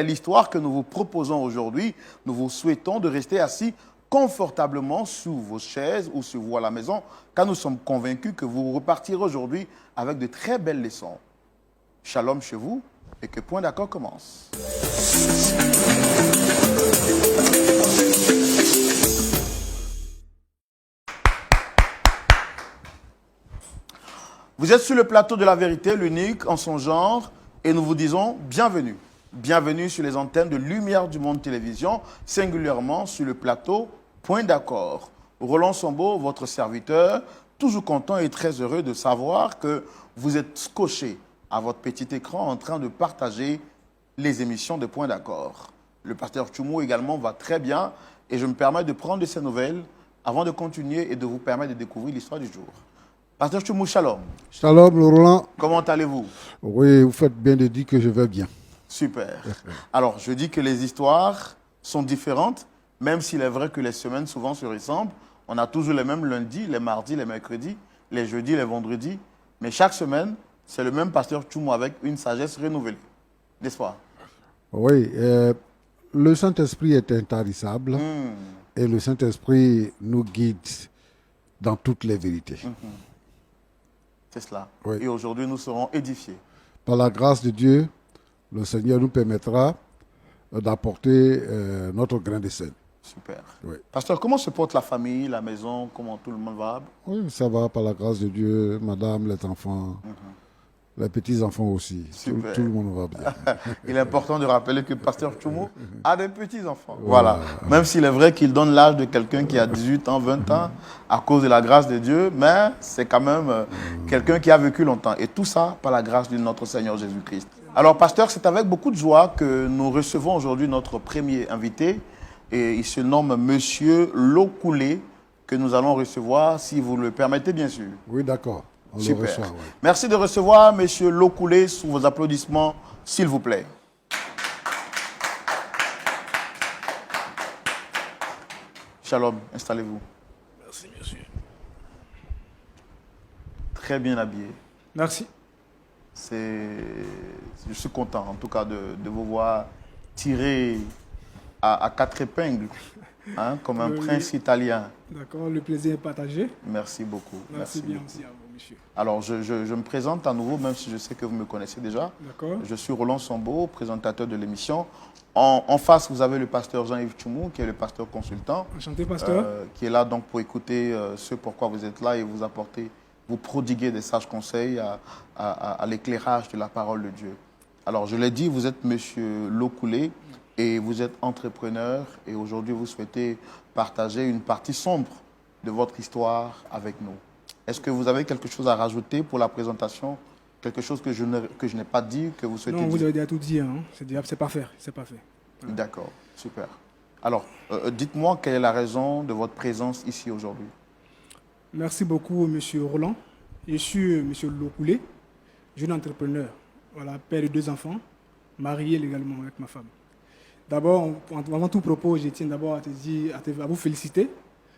L'histoire que nous vous proposons aujourd'hui, nous vous souhaitons de rester assis confortablement sous vos chaises ou sur vous à la maison, car nous sommes convaincus que vous repartirez aujourd'hui avec de très belles leçons. Shalom chez vous et que Point d'accord commence. Vous êtes sur le plateau de la vérité, l'unique en son genre, et nous vous disons bienvenue. Bienvenue sur les antennes de Lumière du Monde Télévision, singulièrement sur le plateau Point d'accord. Roland Sambo, votre serviteur, toujours content et très heureux de savoir que vous êtes scotché à votre petit écran en train de partager les émissions de Point d'accord. Le pasteur Tchoumou également va très bien et je me permets de prendre de ses nouvelles avant de continuer et de vous permettre de découvrir l'histoire du jour. Pasteur Tchoumou, shalom. Shalom, Roland. Comment allez-vous? Oui, vous faites bien de dire que je vais bien. Super. Alors, je dis que les histoires sont différentes, même s'il est vrai que les semaines souvent se ressemblent. On a toujours les mêmes lundis, les mardis, les mercredis, les jeudis, les vendredis. Mais chaque semaine, c'est le même pasteur Tchoumou avec une sagesse renouvelée. N'est-ce pas? Oui, le Saint-Esprit est intarissable et le Saint-Esprit nous guide dans toutes les vérités. C'est cela. Oui. Et aujourd'hui, nous serons édifiés. Par la grâce de Dieu, le Seigneur nous permettra d'apporter notre grain de sel. Super. Oui. Pasteur, comment se porte la famille, la maison? Comment tout le monde va? Oui, ça va par la grâce de Dieu, madame, les enfants, les petits-enfants aussi. Tout le monde va bien. Il est important de rappeler que pasteur Tchoumou a des petits-enfants. Voilà. Même s'il est vrai qu'il donne l'âge de quelqu'un qui a 18 ans, 20 ans, à cause de la grâce de Dieu, mais c'est quand même quelqu'un qui a vécu longtemps. Et tout ça par la grâce de notre Seigneur Jésus-Christ. Alors, pasteur, c'est avec beaucoup de joie que nous recevons aujourd'hui notre premier invité. Et il se nomme Monsieur Lokoulé, que nous allons recevoir, si vous le permettez, bien sûr. Oui, d'accord. On Super. le reçoit, oui. Merci de recevoir Monsieur Lokoulé sous vos applaudissements, s'il vous plaît. Shalom, installez-vous. Merci, monsieur. Très bien habillé. Merci. Je suis content, en tout cas, de vous voir tirer à quatre épingles, hein, comme un prince italien. D'accord, le plaisir est partagé. Merci beaucoup. Merci bien aussi à vous, monsieur. Alors, je me présente à nouveau, même si je sais que vous me connaissez déjà. D'accord. Je suis Roland Sambo, présentateur de l'émission. En face, vous avez le pasteur Jean-Yves Tchoumou, qui est le pasteur consultant. Enchanté, pasteur. Qui est là donc pour écouter ce pourquoi vous êtes là et vous apporter, vous prodiguer des sages conseils à l'éclairage de la parole de Dieu. Alors, je l'ai dit, vous êtes monsieur Lokoulé et vous êtes entrepreneur et aujourd'hui, vous souhaitez partager une partie sombre de votre histoire avec nous. Est-ce que vous avez quelque chose à rajouter pour la présentation? Quelque chose que je n'ai pas dit, que vous souhaitez dire? Non, vous avez déjà tout dit. Hein. C'est pas fait. C'est pas fait. Ouais. D'accord, super. Alors, dites-moi quelle est la raison de votre présence ici aujourd'hui? Merci beaucoup, monsieur Roland. Je suis monsieur Lokoulé, jeune entrepreneur. Voilà, père de 2 enfants, marié légalement avec ma femme. D'abord, avant tout propos, je tiens d'abord à vous féliciter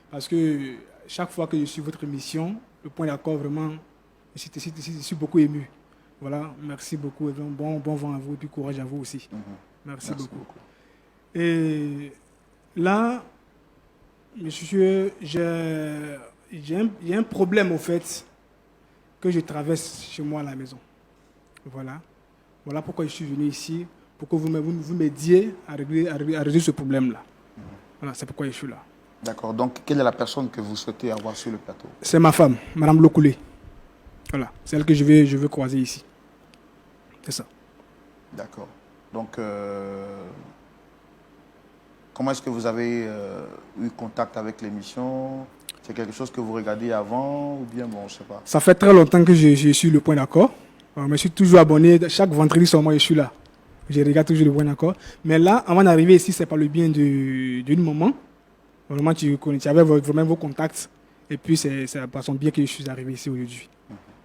parce que chaque fois que je suis votre émission, le Point d'accord, vraiment, je suis beaucoup ému. Voilà, merci beaucoup. Bon vent à vous et puis courage à vous aussi. Merci beaucoup. Et là, monsieur, il y a un problème au fait que je traverse chez moi à la maison. Voilà pourquoi je suis venu ici, pour que vous m'aidiez à résoudre ce problème-là. Voilà, c'est pourquoi je suis là. D'accord. Donc, quelle est la personne que vous souhaitez avoir sur le plateau? C'est ma femme, Madame Lokoulé. Voilà, c'est elle que je veux croiser ici. C'est ça. D'accord. Donc, comment est-ce que vous avez eu contact avec l'émission? C'est quelque chose que vous regardez avant ou bien, bon, je ne sais pas. Ça fait très longtemps que je suis le Point d'accord. Je me suis toujours abonné. Chaque vendredi sur moi, je suis là. Je regarde toujours le Point d'accord. Mais là, avant d'arriver ici, c'est par le bien d'une maman. Vraiment, tu avais vraiment vos contacts. Et puis, c'est par son biais que je suis arrivé ici aujourd'hui.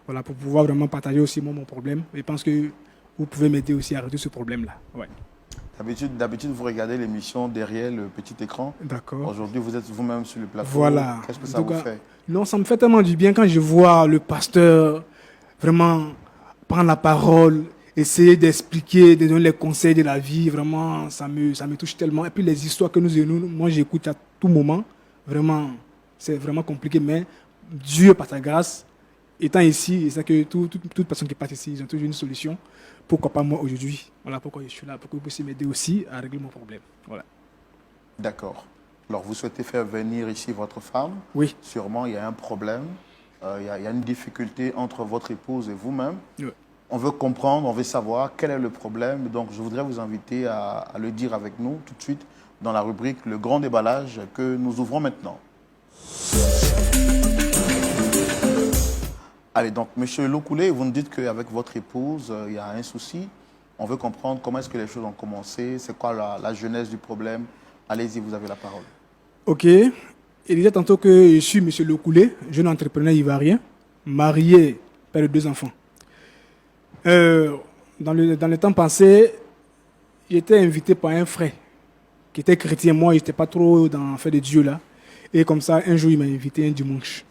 Voilà, pour pouvoir vraiment partager aussi mon problème. Et je pense que vous pouvez m'aider aussi à résoudre ce problème-là. Ouais. D'habitude, vous regardez l'émission derrière le petit écran. D'accord. Aujourd'hui, vous êtes vous-même sur le plateau. Voilà. Qu'est-ce que ça vous fait? Non, ça me fait tellement du bien quand je vois le pasteur vraiment prendre la parole essayer d'expliquer, de donner les conseils de la vie, vraiment, ça me touche tellement. Et puis les histoires que moi j'écoute à tout moment, vraiment, c'est vraiment compliqué, mais Dieu, par sa grâce, étant ici, et c'est que toute personne qui passe ici, ils ont toujours une solution. Pourquoi pas moi aujourd'hui? Voilà pourquoi je suis là, pour que vous puissiez m'aider aussi à régler mon problème. Voilà. D'accord. Alors, vous souhaitez faire venir ici votre femme? Oui. Sûrement, il y a un problème, il y a une difficulté entre votre épouse et vous-même. Oui. On veut comprendre, on veut savoir quel est le problème. Donc, je voudrais vous inviter à le dire avec nous tout de suite dans la rubrique Le Grand Déballage que nous ouvrons maintenant. Allez, donc, Monsieur Lokoulé, vous nous dites qu'avec votre épouse, il y a un souci. On veut comprendre comment est-ce que les choses ont commencé, c'est quoi la genèse du problème. Allez-y, vous avez la parole. Ok. Il disait tantôt que je suis M. Lokoulé, jeune entrepreneur ivoirien, marié, père de 2 enfants. Dans le temps passé, j'étais invité par un frère qui était chrétien. Moi, je n'étais pas trop dans le fait de Dieu là. Et comme ça, un jour, il m'a invité un dimanche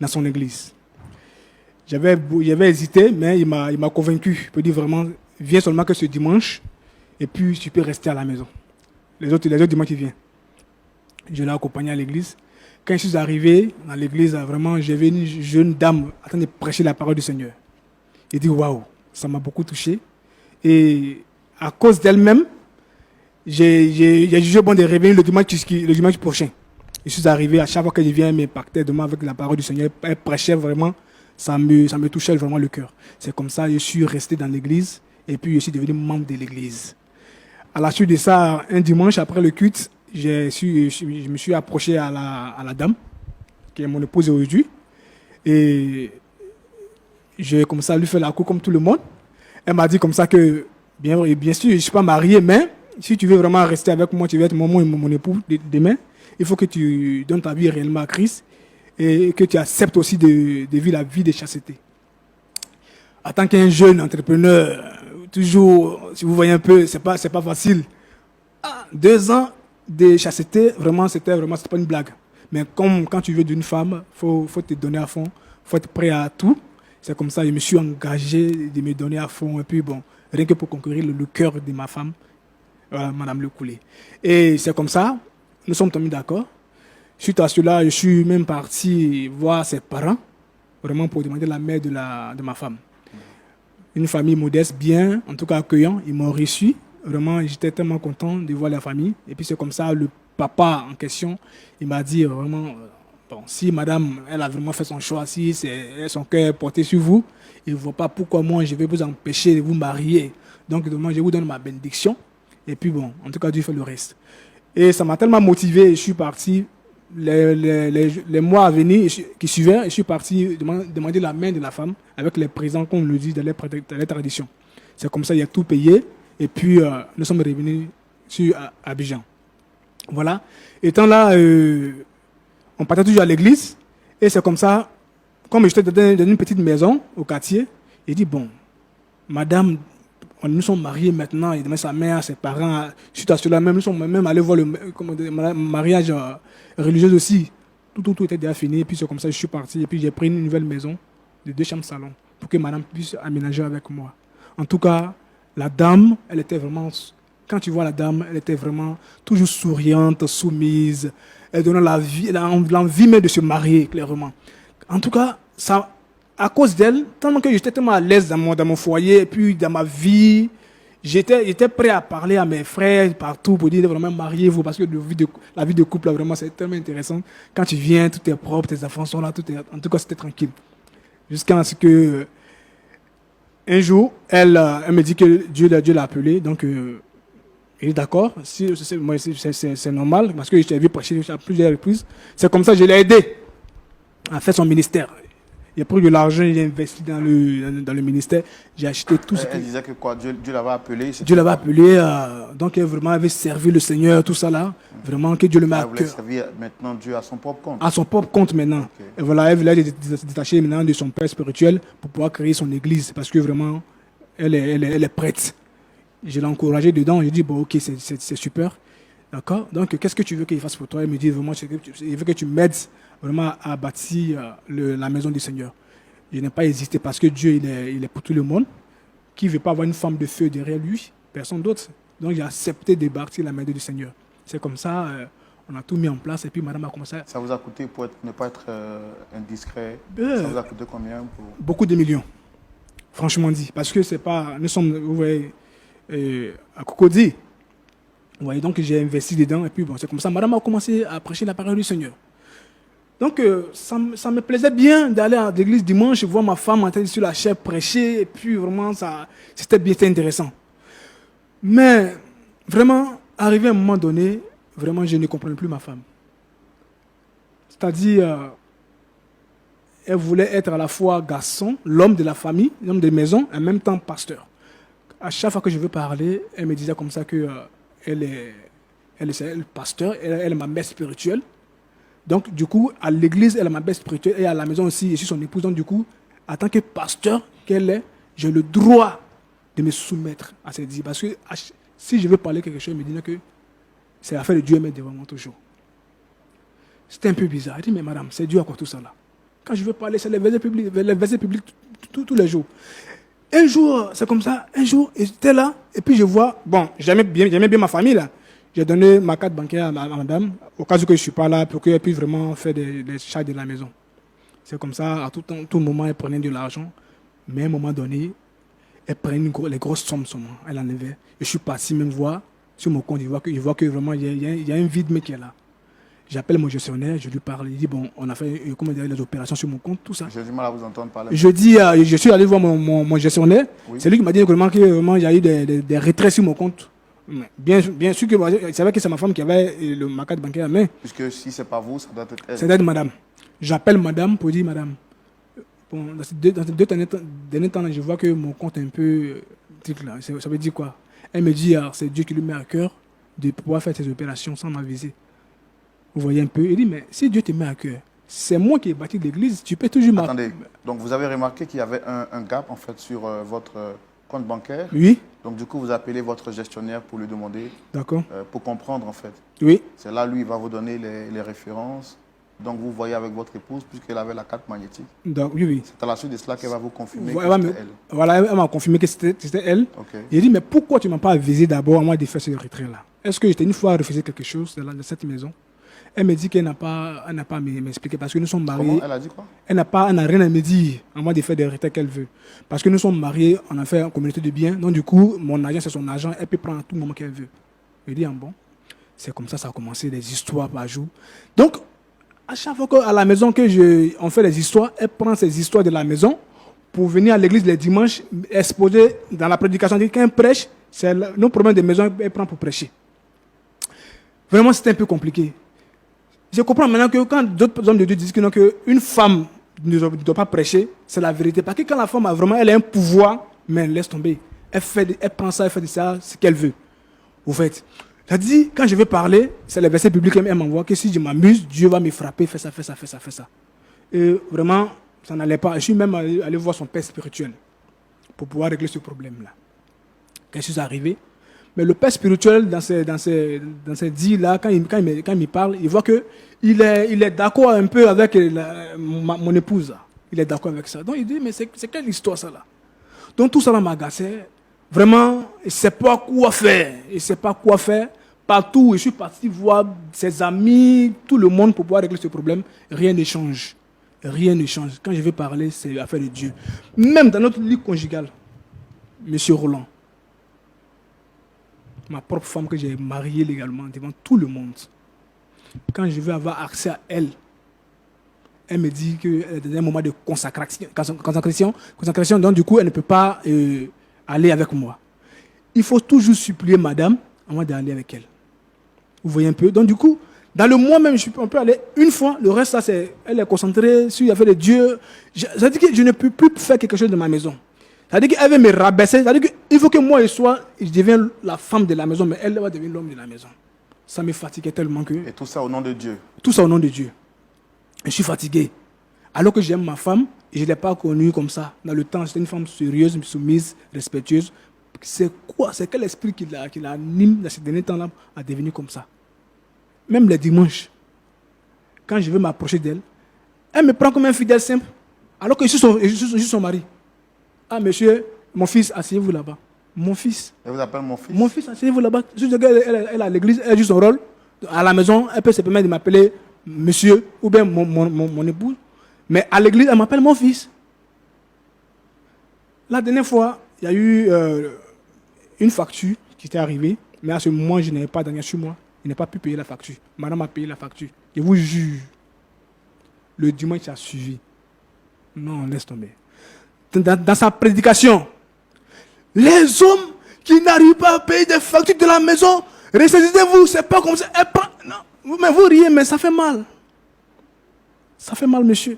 dans son église. J'avais hésité, mais il m'a convaincu. Il peut dire vraiment, viens seulement que ce dimanche, et puis tu peux rester à la maison. Les autres dimanches, il vient. Je l'ai accompagné à l'église. Quand je suis arrivé dans l'église, vraiment, j'ai vu une jeune dame en train de prêcher la parole du Seigneur. J'ai dit, waouh, ça m'a beaucoup touché. Et à cause d'elle-même, j'ai jugé bon de revenir le dimanche prochain. Je suis arrivé, à chaque fois que je viens, elle m'impactait demain avec la parole du Seigneur. Elle prêchait vraiment, ça me touchait vraiment le cœur. C'est comme ça que je suis resté dans l'église et puis je suis devenu membre de l'église. À la suite de ça, un dimanche après le culte, je me suis approché à la dame, qui est mon épouse aujourd'hui. Et j'ai commencé à lui faire la cour comme tout le monde. Elle m'a dit comme ça que, bien sûr, je ne suis pas marié, mais si tu veux vraiment rester avec moi, tu veux être mon époux demain, il faut que tu donnes ta vie réellement à Christ et que tu acceptes aussi de vivre la vie de chasteté. En tant qu'un jeune entrepreneur, toujours, si vous voyez un peu, c'est pas facile. 2 ans de chasteté, vraiment, c'était pas une blague. Mais quand tu veux d'une femme, faut te donner à fond, faut être prêt à tout. C'est comme ça que je me suis engagé de me donner à fond. Et puis bon, rien que pour conquérir le cœur de ma femme, voilà, Madame Lokoulé. Et c'est comme ça, nous sommes tombés d'accord. Suite à cela, je suis même parti voir ses parents, vraiment pour demander la main de ma femme. Une famille modeste, bien, en tout cas accueillant. Ils m'ont reçu. Vraiment, j'étais tellement content de voir la famille. Et puis c'est comme ça, le papa en question, il m'a dit vraiment, bon, si madame, elle a vraiment fait son choix, si c'est son cœur porté sur vous, il ne voit pas pourquoi moi je vais vous empêcher de vous marier. Donc demain, je vous donne ma bénédiction. Et puis bon, en tout cas, Dieu fait le reste. Et ça m'a tellement motivé, je suis parti. Les mois à venir qui suivaient, je suis parti demander la main de la femme avec les présents qu'on le dit dans les traditions. C'est comme ça, il y a tout payé. Et puis, nous sommes revenus sur Abidjan. Voilà. Étant là, on partait toujours à l'église. Et c'est comme ça, comme j'étais dans une petite maison au quartier, j'ai dit, bon, madame, nous sommes mariés maintenant, il demande sa mère, ses parents, suite à cela même, nous sommes même allés voir le mariage religieux aussi. Tout était déjà fini, et puis c'est comme ça que je suis parti, et puis j'ai pris une nouvelle maison de 2 chambres salon pour que madame puisse aménager avec moi. En tout cas, la dame, elle était vraiment, quand tu vois la dame, elle était vraiment toujours souriante, soumise, elle donnait l'envie même de se marier, clairement. En tout cas, ça, à cause d'elle, tellement que j'étais tellement à l'aise dans mon foyer, et puis dans ma vie, j'étais prêt à parler à mes frères partout pour dire vraiment mariez-vous, parce que la vie de couple, vraiment, c'est tellement intéressant. Quand tu viens, tout est propre, tes enfants sont là, en tout cas, c'était tranquille. Jusqu'à ce que, un jour, elle me dit que Dieu l'a appelé, donc il est d'accord, c'est normal, parce que je t'ai vu prêcher à plusieurs reprises. C'est comme ça que je l'ai aidé à faire son ministère. Il a pris de l'argent, il a investi dans le ministère. J'ai acheté tout ce que... Elle disait que quoi, Dieu l'avait appelé. Dieu l'avait appelé, donc elle vraiment avait servi le Seigneur, tout ça là. Vraiment que Dieu le met à cœur. Elle voulait servir maintenant Dieu à son propre compte. À son propre compte maintenant. Okay. Et voilà, elle voulait se détacher maintenant de son père spirituel pour pouvoir créer son église. Parce que vraiment, elle est prête. Je l'ai encouragée dedans. Je lui ai dit, bon, ok, c'est super. D'accord. Donc, qu'est-ce que tu veux qu'il fasse pour toi? Elle me dit, vraiment, il veut que tu m'aides vraiment à bâtir la maison du Seigneur. Je n'ai pas hésité parce que Dieu, il est pour tout le monde. qui ne veut pas avoir une femme de feu derrière lui, personne d'autre. Donc j'ai accepté de bâtir la main du Seigneur. C'est comme ça, on a tout mis en place et puis madame a commencé. Ça vous a coûté, pour ne pas être indiscret, ça vous a coûté combien pour... Beaucoup de millions, franchement dit. Parce que c'est pas, nous sommes, vous voyez, à Cocody. Vous voyez, donc j'ai investi dedans et puis bon, c'est comme ça. Madame a commencé à prêcher la parole du Seigneur. Donc ça me plaisait bien d'aller à l'église dimanche, voir ma femme en train de sur la chair prêcher et puis vraiment, c'était bien, c'était intéressant. Mais vraiment, arrivé à un moment donné, vraiment, je ne comprenais plus ma femme. C'est-à-dire, elle voulait être à la fois garçon, l'homme de la famille, l'homme de maison, et en même temps pasteur. À chaque fois que je veux parler, elle me disait comme ça que elle est pasteur, elle est ma mère spirituelle. Donc, du coup, à l'église, elle est ma mère spirituelle, et à la maison aussi, je suis son épouse. Donc, du coup, en tant que pasteur qu'elle est, j'ai le droit de me soumettre à ses dires. Parce que si je veux parler quelque chose, elle me dit que c'est l'affaire de Dieu, mais devant moi toujours. C'était un peu bizarre. Elle dit, mais madame, c'est Dieu à quoi tout ça là? Quand je veux parler, c'est les versets publics tous les jours. Un jour, c'est comme ça, un jour, j'étais là, et puis je vois, bon, j'aimais bien ma famille là. J'ai donné ma carte bancaire à madame, au cas où je ne suis pas là, pour qu'elle puisse vraiment faire des charges de la maison. C'est comme ça, à tout moment, elle prenait de l'argent, mais à un moment donné, elle prenait les grosses sommes sur moi, elle enlevait. Et je suis parti même voir sur mon compte, je vois que vraiment, il y a un vide, mais qui est là. J'appelle mon gestionnaire, je lui parle, il dit, bon, on a fait les opérations sur mon compte, tout ça. J'ai du mal à vous entendre parler. Je dis, je suis allé voir mon gestionnaire, oui. C'est lui qui m'a dit que vraiment, il y a eu des retraits sur mon compte. Bien sûr que je savais que c'est ma femme qui avait ma carte bancaire à main. Puisque si ce n'est pas vous, ça doit être elle. Ça doit être madame. J'appelle madame pour dire, madame, bon, dans ces deux derniers temps, je vois que mon compte est un peu... Là. Ça veut dire quoi? Elle me dit, c'est Dieu qui lui met à cœur de pouvoir faire ces opérations sans m'aviser. Vous voyez un peu? Il dit, mais si Dieu te met à cœur, c'est moi qui ai bâti l'église, tu peux toujours... Attendez, donc vous avez remarqué qu'il y avait un gap en fait sur votre compte bancaire? Oui. Donc du coup, vous appelez votre gestionnaire pour lui demander, pour comprendre en fait. Oui. C'est là, lui, il va vous donner les références. Donc vous voyez avec votre épouse, puisqu'elle avait la carte magnétique. Donc, oui. C'est à la suite de cela qu'elle va vous confirmer que c'était elle. Voilà, elle m'a confirmé que c'était elle. Okay. Il dit, mais pourquoi tu ne m'as pas avisé d'abord à moi de faire ce retrait-là? Est-ce que j'étais une fois refusé quelque chose dans cette maison? Elle me dit qu'elle n'a pas à m'expliquer parce que nous sommes mariés. Comment? Elle a dit quoi? Elle n'a rien à me dire à moi de faire des retraits qu'elle veut. Parce que nous sommes mariés, on a fait une communauté de biens. Donc du coup, mon argent, c'est son argent. Elle peut prendre à tout moment qu'elle veut. Je dis, bon, c'est comme ça a commencé, des histoires par jour. Donc, à chaque fois qu'à la maison on fait des histoires, elle prend ces histoires de la maison pour venir à l'église les dimanches, exposer dans la prédication. Quand elle prêche, c'est nos problèmes de maison, elle prend pour prêcher. Vraiment, c'était un peu compliqué. Je comprends maintenant que quand d'autres hommes de Dieu disent qu'une femme ne doit pas prêcher, c'est la vérité. Parce que quand la femme elle a un pouvoir, mais laisse tomber. Elle prend ça, elle fait de ça ce qu'elle veut. Au fait, ça dit, quand je veux parler, c'est les versets bibliques qu'elle m'envoie, que si je m'amuse, Dieu va me frapper, fais ça. Et vraiment, ça n'allait pas. Je suis même allé voir son père spirituel pour pouvoir régler ce problème-là. Quand je suis arrivé, mais le père spirituel, dans ces dits-là, quand il me parle, il voit qu'il est d'accord un peu avec mon épouse. Il est d'accord avec ça. Donc il dit, mais c'est quelle histoire ça là? Donc tout ça là m'agaçait. Vraiment, il ne sait pas quoi faire. Il ne sait pas quoi faire. Partout, je suis parti voir ses amis, tout le monde pour pouvoir régler ce problème. Rien ne change. Rien ne change. Quand je vais parler, c'est l'affaire de Dieu. Même dans notre lit conjugal, M. Roland, ma propre femme que j'ai mariée légalement devant tout le monde, quand je veux avoir accès à elle, elle me dit qu'elle est dans un moment de consacration, donc du coup elle ne peut pas aller avec moi. Il faut toujours supplier madame avant d'aller avec elle. Vous voyez un peu? Donc du coup, dans le mois même, on peut aller une fois, le reste, elle est concentrée sur l'affaire de Dieu. Ça dit que je ne peux plus faire quelque chose de ma maison. C'est-à-dire qu'elle veut me rabaisser. C'est-à-dire qu'il faut que moi, je devienne la femme de la maison, mais elle va devenir l'homme de la maison. Ça me fatiguait tellement que... Et tout ça au nom de Dieu? Tout ça au nom de Dieu. Je suis fatigué. Alors que j'aime ma femme, et je ne l'ai pas connue comme ça. Dans le temps, c'était une femme sérieuse, soumise, respectueuse. C'est quoi? C'est quel esprit qui l'anime dans ces derniers temps-là à devenir comme ça? Même les dimanches, quand je veux m'approcher d'elle, elle me prend comme un fidèle simple, alors que je suis son mari. Ah, monsieur, Mon fils, asseyez-vous là-bas. Mon fils. Elle vous appelle mon fils? Mon fils, asseyez-vous là-bas. Si elle est à l'église, elle joue son rôle. À la maison, elle peut se permettre de m'appeler monsieur ou bien mon épouse. Mais à l'église, elle m'appelle mon fils. La dernière fois, il y a eu une facture qui était arrivée. Mais à ce moment, je n'avais pas d'argent sur moi. Je n'ai pas pu payer la facture. Madame a payé la facture. Je vous jure. Le dimanche qui a suivi. Non, laisse tomber. Dans sa prédication, les hommes qui n'arrivent pas à payer des factures de la maison, ressaisissez-vous, c'est pas comme ça. Non, mais vous riez, mais ça fait mal. Ça fait mal, monsieur.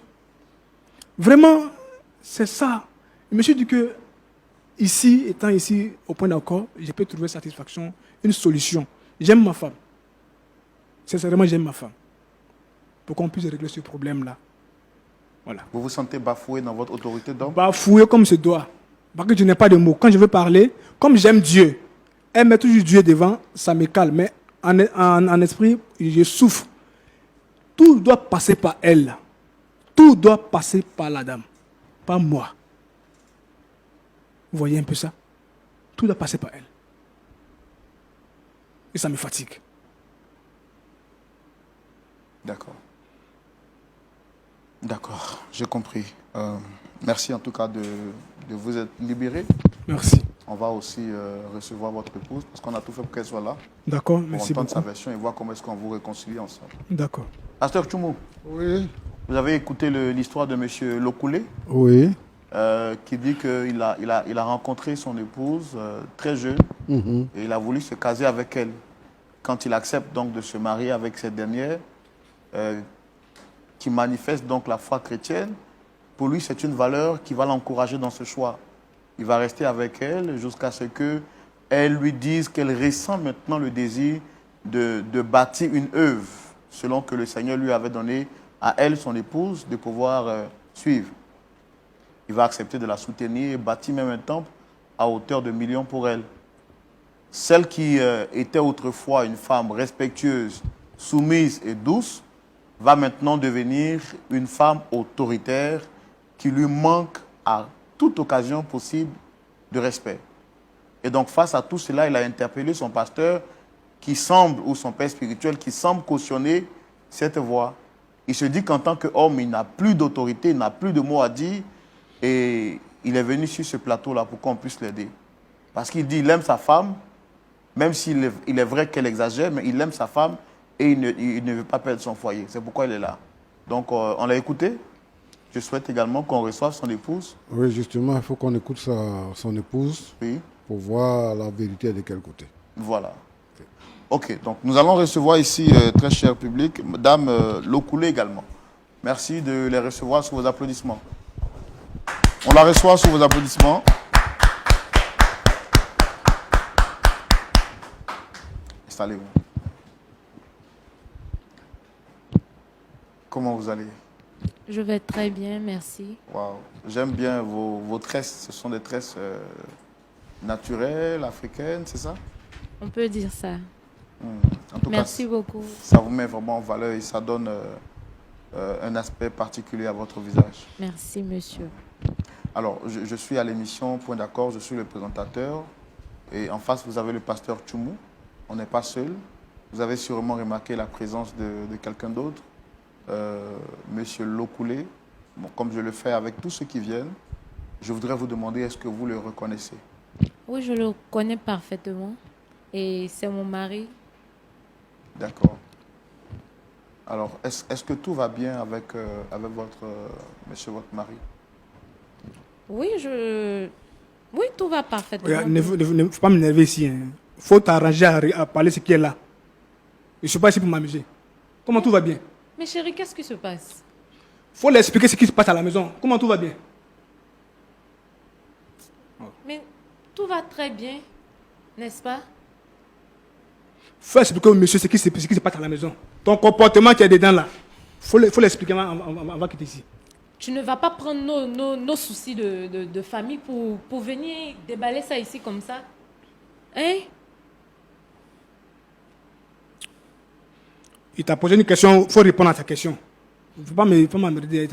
Vraiment, c'est ça. Je me suis dit que, ici, étant ici au point d'accord, je peux trouver satisfaction, une solution. J'aime ma femme. Sincèrement, j'aime ma femme. Pour qu'on puisse régler ce problème-là. Voilà. Vous vous sentez bafoué dans votre autorité d'homme? Bafoué comme se doit. Parce que je n'ai pas de mots. Quand je veux parler, comme j'aime Dieu, elle met toujours Dieu devant, ça me calme. Mais en esprit, je souffre. Tout doit passer par elle. Tout doit passer par la dame. Pas moi. Vous voyez un peu ça? Tout doit passer par elle. Et ça me fatigue. D'accord. D'accord, j'ai compris. Merci en tout cas de vous être libéré. Merci. On va aussi recevoir votre épouse parce qu'on a tout fait pour qu'elle soit là. D'accord, Pour merci entendre beaucoup. sa version et voir comment est-ce qu'on vous réconcilie ensemble. D'accord. Pasteur Tchoumou, Oui. vous avez écouté l'histoire de M. Lokoulé Oui. qui dit qu'il a rencontré son épouse très jeune et il a voulu se caser avec elle. Quand il accepte donc de se marier avec cette dernière, qui manifeste donc la foi chrétienne, pour lui c'est une valeur qui va l'encourager dans ce choix. Il va rester avec elle jusqu'à ce qu'elle lui dise qu'elle ressent maintenant le désir de bâtir une œuvre, selon que le Seigneur lui avait donné à elle, son épouse, de pouvoir suivre. Il va accepter de la soutenir et bâtir même un temple à hauteur de millions pour elle. Celle qui était autrefois une femme respectueuse, soumise et douce, va maintenant devenir une femme autoritaire qui lui manque à toute occasion possible de respect. Et donc face à tout cela, il a interpellé son pasteur qui semble, ou son père spirituel, qui semble cautionner cette voie. Il se dit qu'en tant qu'homme, il n'a plus d'autorité, il n'a plus de mots à dire et il est venu sur ce plateau-là pour qu'on puisse l'aider. Parce qu'il dit qu'il aime sa femme, même s'il est vrai qu'elle exagère, mais il aime sa femme et il ne veut pas perdre son foyer. C'est pourquoi il est là. Donc, on l'a écouté. Je souhaite également qu'on reçoive son épouse. Oui, justement, il faut qu'on écoute son épouse Oui. pour voir la vérité de quel côté. Voilà. Ok, donc nous allons recevoir ici, très cher public, Madame Lokoulé également. Merci de les recevoir sous vos applaudissements. On la reçoit sous vos applaudissements. Installez-vous. Comment vous allez? Je vais très bien, merci. Wow. J'aime bien vos tresses. Ce sont des tresses naturelles, africaines, c'est ça? On peut dire ça. En tout Merci cas, beaucoup. ça vous met vraiment en valeur et ça donne un aspect particulier à votre visage. Merci, monsieur. Alors, je suis à l'émission Point d'accord, je suis le présentateur. Et en face, vous avez le pasteur Tchoumou. On n'est pas seul. Vous avez sûrement remarqué la présence de quelqu'un d'autre, Monsieur Lokoulé. Bon, comme je le fais avec tous ceux qui viennent, je voudrais vous demander, est-ce que vous le reconnaissez? Oui, je le connais parfaitement. Et c'est mon mari. D'accord. Alors, est-ce que tout va bien avec monsieur votre mari? Oui, oui, tout va parfaitement. Regarde, ne faut pas m'énerver ici. Il faut t'arranger à parler ce qui est là. Je ne suis pas ici pour m'amuser. Comment tout va bien? Mais chérie, qu'est-ce qui se passe? Il faut l'expliquer ce qui se passe à la maison. Comment tout va bien? Mais tout va très bien, n'est-ce pas? Faut expliquer au monsieur ce qui se passe à la maison. Ton comportement qui est dedans là. Faut l'expliquer avant quitter ici. Tu ne vas pas prendre nos soucis de famille pour venir déballer ça ici comme ça. Hein? Il t'a posé une question, il faut répondre à ta question. Il ne faut pas m'emmerder.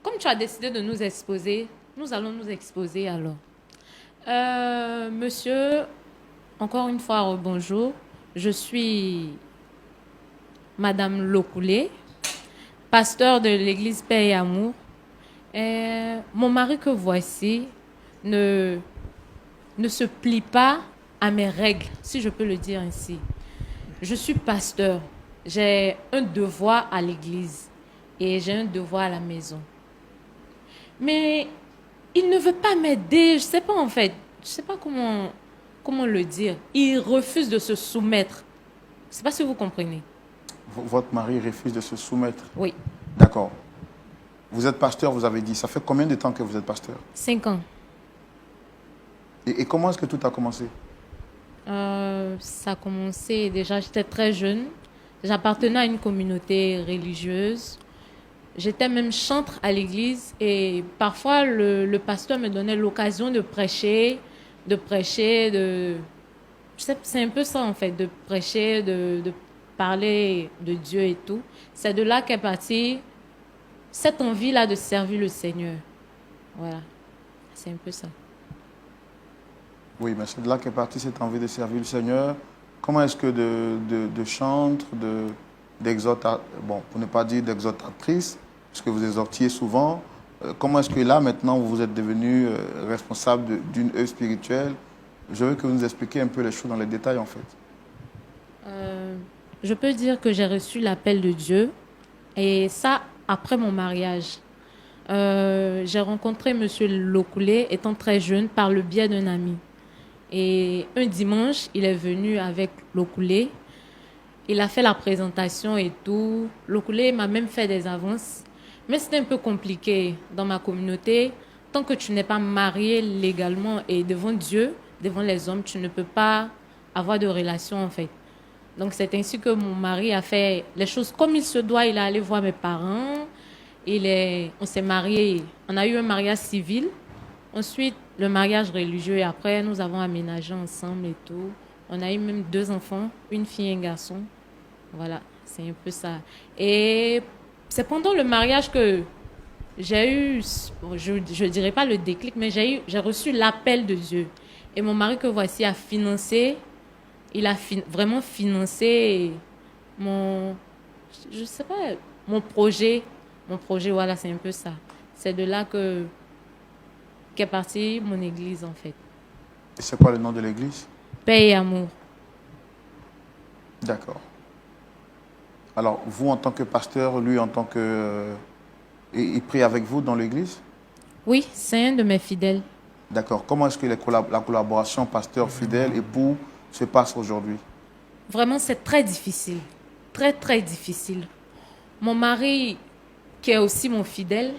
Comme tu as décidé de nous exposer, nous allons nous exposer alors. Monsieur, encore une fois, bonjour. Je suis Madame Lokoulé, pasteur de l'église Paix et Amour. Mon mari que voici ne se plie pas à mes règles, si je peux le dire ainsi. Je suis pasteur. J'ai un devoir à l'église et j'ai un devoir à la maison. Mais il ne veut pas m'aider. Je ne sais pas en fait. Je ne sais pas comment le dire. Il refuse de se soumettre. Je ne sais pas si vous comprenez. Votre mari refuse de se soumettre. Oui. D'accord. Vous êtes pasteur, vous avez dit. Ça fait combien de temps que vous êtes pasteur? 5 ans. Et comment est-ce que tout a commencé? Ça a commencé déjà, j'étais très jeune. J'appartenais à une communauté religieuse. J'étais même chantre à l'église et parfois le pasteur me donnait l'occasion de prêcher, c'est un peu ça en fait, de prêcher, de parler de Dieu et tout. C'est de là qu'est partie cette envie-là de servir le Seigneur. Voilà, c'est un peu ça. Oui, mais c'est de là qu'est partie cette envie de servir le Seigneur. Comment est-ce que de chantre, bon, pour ne pas dire d'exhortatrice, parce que vous exhortiez souvent, comment est-ce que là, maintenant, vous êtes devenu responsable d'une œuvre spirituelle? Je veux que vous nous expliquiez un peu les choses dans les détails, en fait. Je peux dire que j'ai reçu l'appel de Dieu, et ça, après mon mariage. J'ai rencontré M. Lokoulé, étant très jeune, par le biais d'un ami. Et un dimanche, il est venu avec Lokoulé. Il a fait la présentation et tout. Lokoulé m'a même fait des avances. Mais c'était un peu compliqué dans ma communauté. Tant que tu n'es pas marié légalement et devant Dieu, devant les hommes, tu ne peux pas avoir de relation en fait. Donc c'est ainsi que mon mari a fait les choses comme il se doit. Il est allé voir mes parents. On s'est mariés. On a eu un mariage civil. Ensuite, le mariage religieux. Et après, nous avons aménagé ensemble et tout. On a eu même 2 enfants, une fille et un garçon. Voilà, c'est un peu ça. Et c'est pendant le mariage que j'ai eu, je ne dirais pas le déclic, mais j'ai reçu l'appel de Dieu. Et mon mari que voici a financé, il a vraiment financé je sais pas, mon projet. Mon projet, voilà, c'est un peu ça. C'est de là qu'est partie mon église, en fait. Et c'est quoi le nom de l'église? Paix et Amour. D'accord. Alors, vous, en tant que pasteur, lui, en tant que... il prie avec vous dans l'église? Oui, c'est un de mes fidèles. D'accord. Comment est-ce que la collaboration pasteur-fidèle, époux, se passe aujourd'hui? Vraiment, c'est très difficile. Très, très difficile. Mon mari, qui est aussi mon fidèle,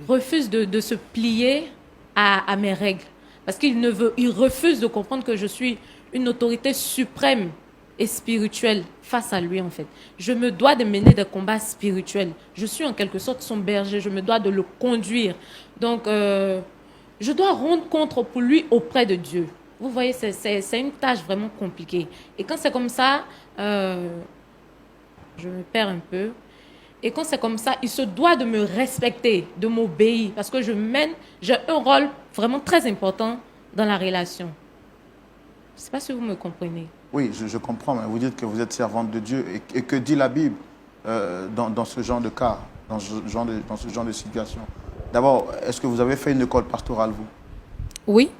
refuse de se plier à mes règles. Parce qu'il refuse de comprendre que je suis une autorité suprême et spirituelle face à lui, en fait. Je me dois de mener des combats spirituels. Je suis en quelque sorte son berger. Je me dois de le conduire. Donc, je dois rendre compte pour lui auprès de Dieu. Vous voyez, c'est une tâche vraiment compliquée. Et quand c'est comme ça, je me perds un peu. Et quand c'est comme ça, il se doit de me respecter, de m'obéir, parce que j'ai un rôle vraiment très important dans la relation. Je ne sais pas si vous me comprenez. Oui, je comprends, mais vous dites que vous êtes servante de Dieu. Et que dit la Bible dans ce genre de cas, dans ce genre de situation? D'abord, est-ce que vous avez fait une école pastorale, vous? Oui.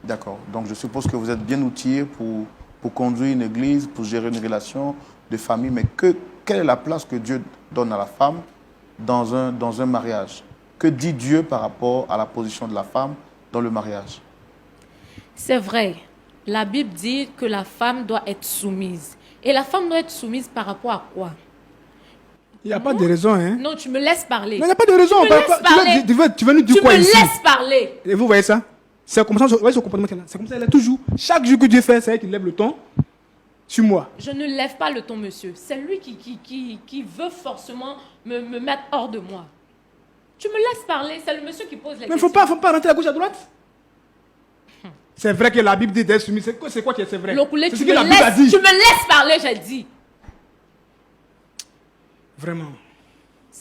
D'accord. Donc, je suppose que vous êtes bien outillé pour conduire une église, pour gérer une relation de famille. Mais quelle est la place que Dieu donne à la femme dans un mariage? Que dit Dieu par rapport à la position de la femme dans le mariage? C'est vrai. La Bible dit que la femme doit être soumise. Et la femme doit être soumise par rapport à quoi? Il n'y a pas de raison, hein? Non, tu me laisses parler. Non, il n'y a pas de raison. Tu veux nous dire quoi ici? Tu me laisses parler. Et vous voyez ça? C'est comme ça, vous voyez ce comportement qu'elle a. C'est comme ça, elle est toujours. Chaque jour que Dieu fait, c'est elle qui lève le ton sur moi. Je ne lève pas le ton, monsieur. C'est lui qui veut forcément me mettre hors de moi. Tu me laisses parler, c'est le monsieur qui pose les questions. Mais il ne faut pas rentrer à gauche, à droite. C'est vrai que la Bible dit d'être soumis. C'est quoi qui est vrai? Lokoulé, C'est ce que la Bible a dit. Tu me laisses parler, j'ai dit. Vraiment.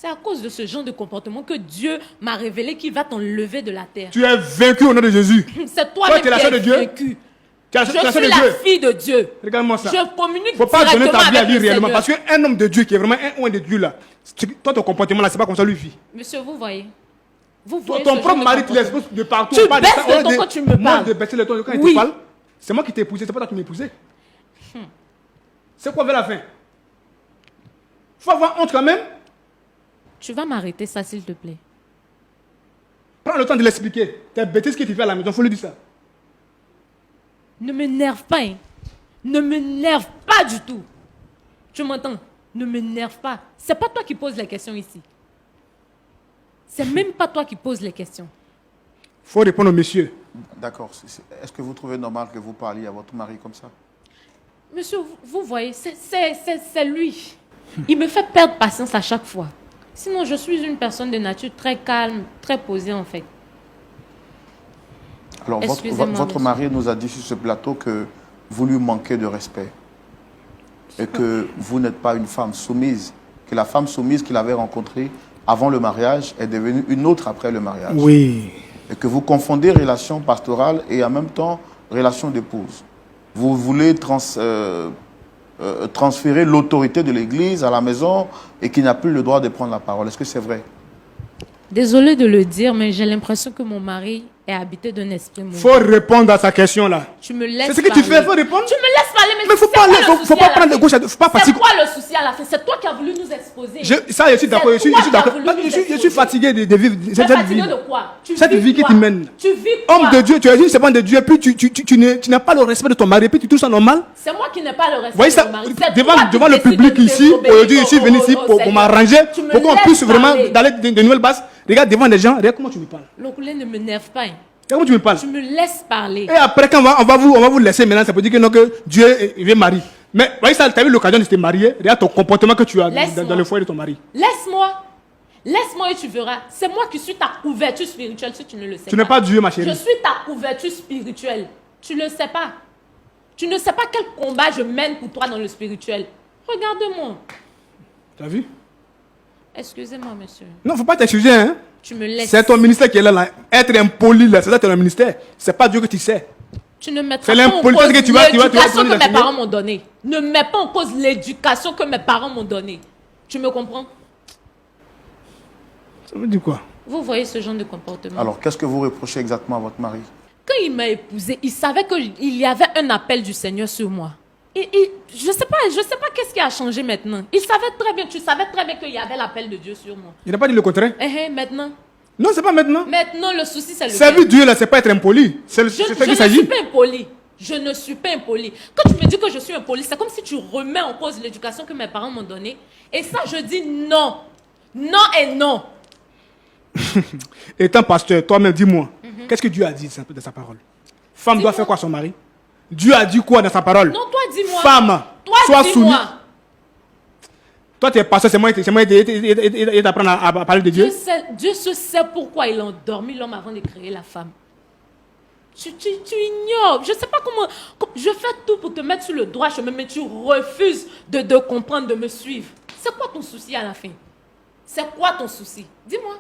C'est à cause de ce genre de comportement que Dieu m'a révélé qu'il va t'enlever de la terre. Tu es vaincu au nom de Jésus. C'est toi-même tu es la qui sœur de es Dieu. vaincu. Tu es Je la sœur suis de la Dieu. fille de Dieu. Regarde-moi ça. Je communique Faut pas donner directement ta vie à avec lui le réellement. Seigneur. Parce qu'un homme de Dieu qui est vraiment un oint de Dieu là, toi ton comportement là, c'est pas comme ça lui vit. Monsieur, vous voyez. Vous voyez Ton ce propre genre mari de te l'expose de partout. Tu on parle de baisses ça, le ton quand tu me Moi, parles. de baisser le ton quand il Oui. te parle, c'est moi qui t'ai épousé, c'est pas toi qui m'as épousé. C'est quoi vers la fin? Faut avoir honte quand même. Tu vas m'arrêter ça, s'il te plaît. Prends le temps de l'expliquer. T'es bêtise que tu fais à la maison, faut lui dire ça. Ne m'énerve pas, hein. Ne m'énerve pas du tout. Tu m'entends? Ne m'énerve pas. C'est pas toi qui poses les questions ici. C'est même pas toi qui poses les questions. Faut répondre au monsieur. D'accord. Est-ce que vous trouvez normal que vous parliez à votre mari comme ça? Monsieur, vous voyez, c'est lui. Il me fait perdre patience à chaque fois. Sinon, je suis une personne de nature très calme, très posée en fait. Alors, Excusez-moi, votre monsieur. mari nous a dit sur ce plateau que vous lui manquez de respect et que vous n'êtes pas une femme soumise, que la femme soumise qu'il avait rencontrée avant le mariage est devenue une autre après le mariage. Oui. Et que vous confondez relation pastorale et en même temps relation d'épouse. Vous voulez transférer l'autorité de l'Église à la maison et qu'il n'a plus le droit de prendre la parole. Est-ce que c'est vrai? Désolée de le dire, mais j'ai l'impression que mon mari est habité d'un esprit mauvais. Faut répondre à sa question là. Tu me laisses C'est ce que tu parler. fais, faut répondre. Tu me laisses parler, mais Mais faut c'est pas quoi aller, le faut souci pas à la prendre de fin? gauche, faut pas C'est fatiguer. quoi le souci à la fin? C'est toi qui as voulu nous exposer. Ça, je suis d'accord, je suis C'est toi d'accord. qui as voulu nous Je suis exposer. fatigué de vivre Tu es cette fatigué vie. de quoi? Cette vie qui quoi? te mène. Tu vis quoi? Homme de Dieu, tu es une servante de Dieu, puis tu n'as pas le respect de ton mari, puis tu trouves ça normal. C'est moi qui n'ai pas le respect Vous voyez de ça, mon mari. C'est devant, toi qui devant le décides public de ici, désobéir aujourd'hui, je suis venu ici au pour Seigneur. m'arranger, Tu me pour qu'on laisses puisse vraiment parler. d'aller de nouvelles bases. Regarde devant les gens, regarde comment tu me parles. L'Okulé ne m'énerve pas. Hein. Regarde comment tu me parles. Tu me laisses parler. Et après, quand on va vous laisser maintenant, ça peut dire que, non, que Dieu il veut marier. Mais, vous voyez ça, tu as eu l'occasion de te marier, regarde ton comportement que tu as Laisse-moi. dans le foyer de ton mari. Laisse-moi. Laisse-moi et tu verras. C'est moi qui suis ta couverture spirituelle si tu ne le sais pas. Tu n'es pas Dieu, ma Je chérie. suis ta couverture spirituelle. Tu ne le sais pas. Tu ne sais pas quel combat je mène pour toi dans le spirituel. Regarde-moi. Tu as vu? Excusez-moi, monsieur. Non, faut pas t'excuser, hein. Tu me laisses. C'est ton ministère qui est là. Être impoli, là, c'est ça ton ministère. C'est pas Dieu que tu sais. Tu ne mettras C'est pas en l'impolitesse cause que tu vas l'éducation que mes enseigner. parents m'ont donnée. Ne mets pas en cause l'éducation que mes parents m'ont donnée. Tu me comprends? Ça veut dire quoi? Vous voyez ce genre de comportement. Alors, qu'est-ce que vous reprochez exactement à votre mari? Quand il m'a épousée, il savait qu'il y avait un appel du Seigneur sur moi. Je ne sais pas qu'est-ce qui a changé maintenant. Il savait très bien, tu savais très bien qu'il y avait l'appel de Dieu sur moi. Il n'a pas dit le contraire. Maintenant. Non, c'est pas maintenant. Maintenant, le souci, c'est le Servir Dieu, là, c'est pas être impoli. C'est Je ça ne qu'il suis s'agit. pas impoli. Je ne suis pas impoli. Quand tu me dis que je suis impoli, c'est comme si tu remets en cause l'éducation que mes parents m'ont donnée. Et ça, je dis non. Non et non. Étant pasteur, toi-même, dis-moi, qu'est-ce que Dieu a dit de sa parole? Femme doit Dis-moi. faire quoi à son mari? Dieu a dit quoi dans sa parole? Non, toi, dis-moi. Femme, Toi, sois dis-moi. soumise. Toi, tu es pasteur, c'est moi qui t'apprendre à parler de Dieu. Dieu se sait pourquoi il a endormi l'homme avant de créer la femme. Tu ignores. Je ne sais pas comment. Je fais tout pour te mettre sur le droit chemin, mais tu refuses de comprendre, de me suivre. C'est quoi ton souci à la fin? C'est quoi ton souci? Dis-moi.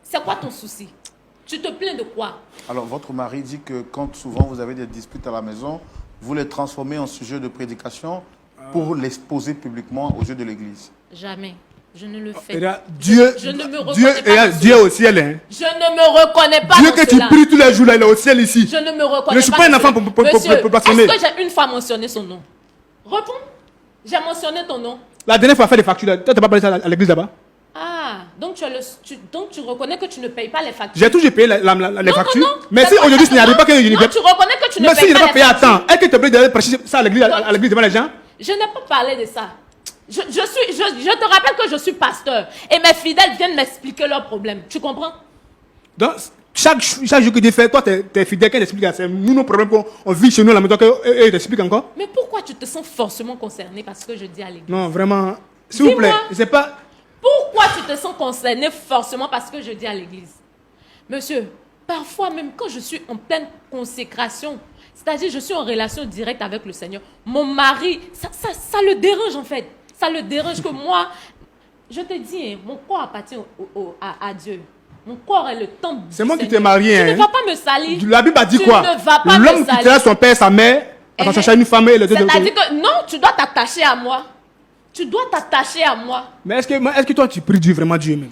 C'est quoi ton souci? Tu te plains de quoi? Alors, votre mari dit que quand souvent vous avez des disputes à la maison, vous les transformez en sujet de prédication pour les poser publiquement aux yeux de l'Église. Jamais. Je ne le fais Et là, pas. Dieu, Je ne me reconnais Dieu, pas et là, dans Dieu est au ciel. Hein. Je ne me reconnais pas Dieu dans que tu cela. pries tous les jours, là, il est au ciel ici. Je ne me reconnais pas. Je ne suis pas un dans enfant cela. pour Monsieur, blasphémer. est-ce que j'ai une fois mentionné son nom? Réponds. J'ai mentionné ton nom. La dernière fois, faire des factures, là, toi, tu n'as pas parlé ça à l'église là-bas? Ah, donc tu reconnais que tu ne payes pas les factures. J'ai toujours payé les Non, factures. non, non. Mais si C'est pas aujourd'hui, ça. ce n'y arrive pas que je ne Non, paye tu reconnais que tu ne mais si payes je n'ai pas pas les payé à factures. temps, est-ce que tu as payé d'aller prêcher ça à l'église devant les gens? Je n'ai pas parlé de ça. Je te rappelle que je suis pasteur et mes fidèles viennent m'expliquer leurs problèmes. Tu comprends? Donc, chaque jour que tu fais, toi, tu es fidèle, quand tu expliques, c'est nous nos problèmes qu'on vit chez nous à la maison, qu'eux t'expliquent encore? Mais pourquoi tu te sens forcément concerné par ce que je dis à l'église? Non, vraiment, s'il vous plaît, Dis-moi. c'est pas. Pourquoi tu te sens concerné forcément par ce que je dis à l'église? Monsieur, parfois même quand je suis en pleine consécration, c'est-à-dire je suis en relation directe avec le Seigneur, mon mari, ça le dérange en fait. Ça le dérange que moi, Je te dis, hein, mon corps appartient à Dieu. Mon corps est le temple. C'est moi qui t'ai marié. Tu hein. ne vas pas me salir. La Bible a dit Tu quoi? ne vas pas me L'homme salir. quittera son père et sa mère, attends, chercher une femme et le deux de C'est-à-dire que non, tu dois t'attacher à moi. Tu dois t'attacher à moi. Mais est-ce que toi, tu pries Dieu, vraiment Dieu même?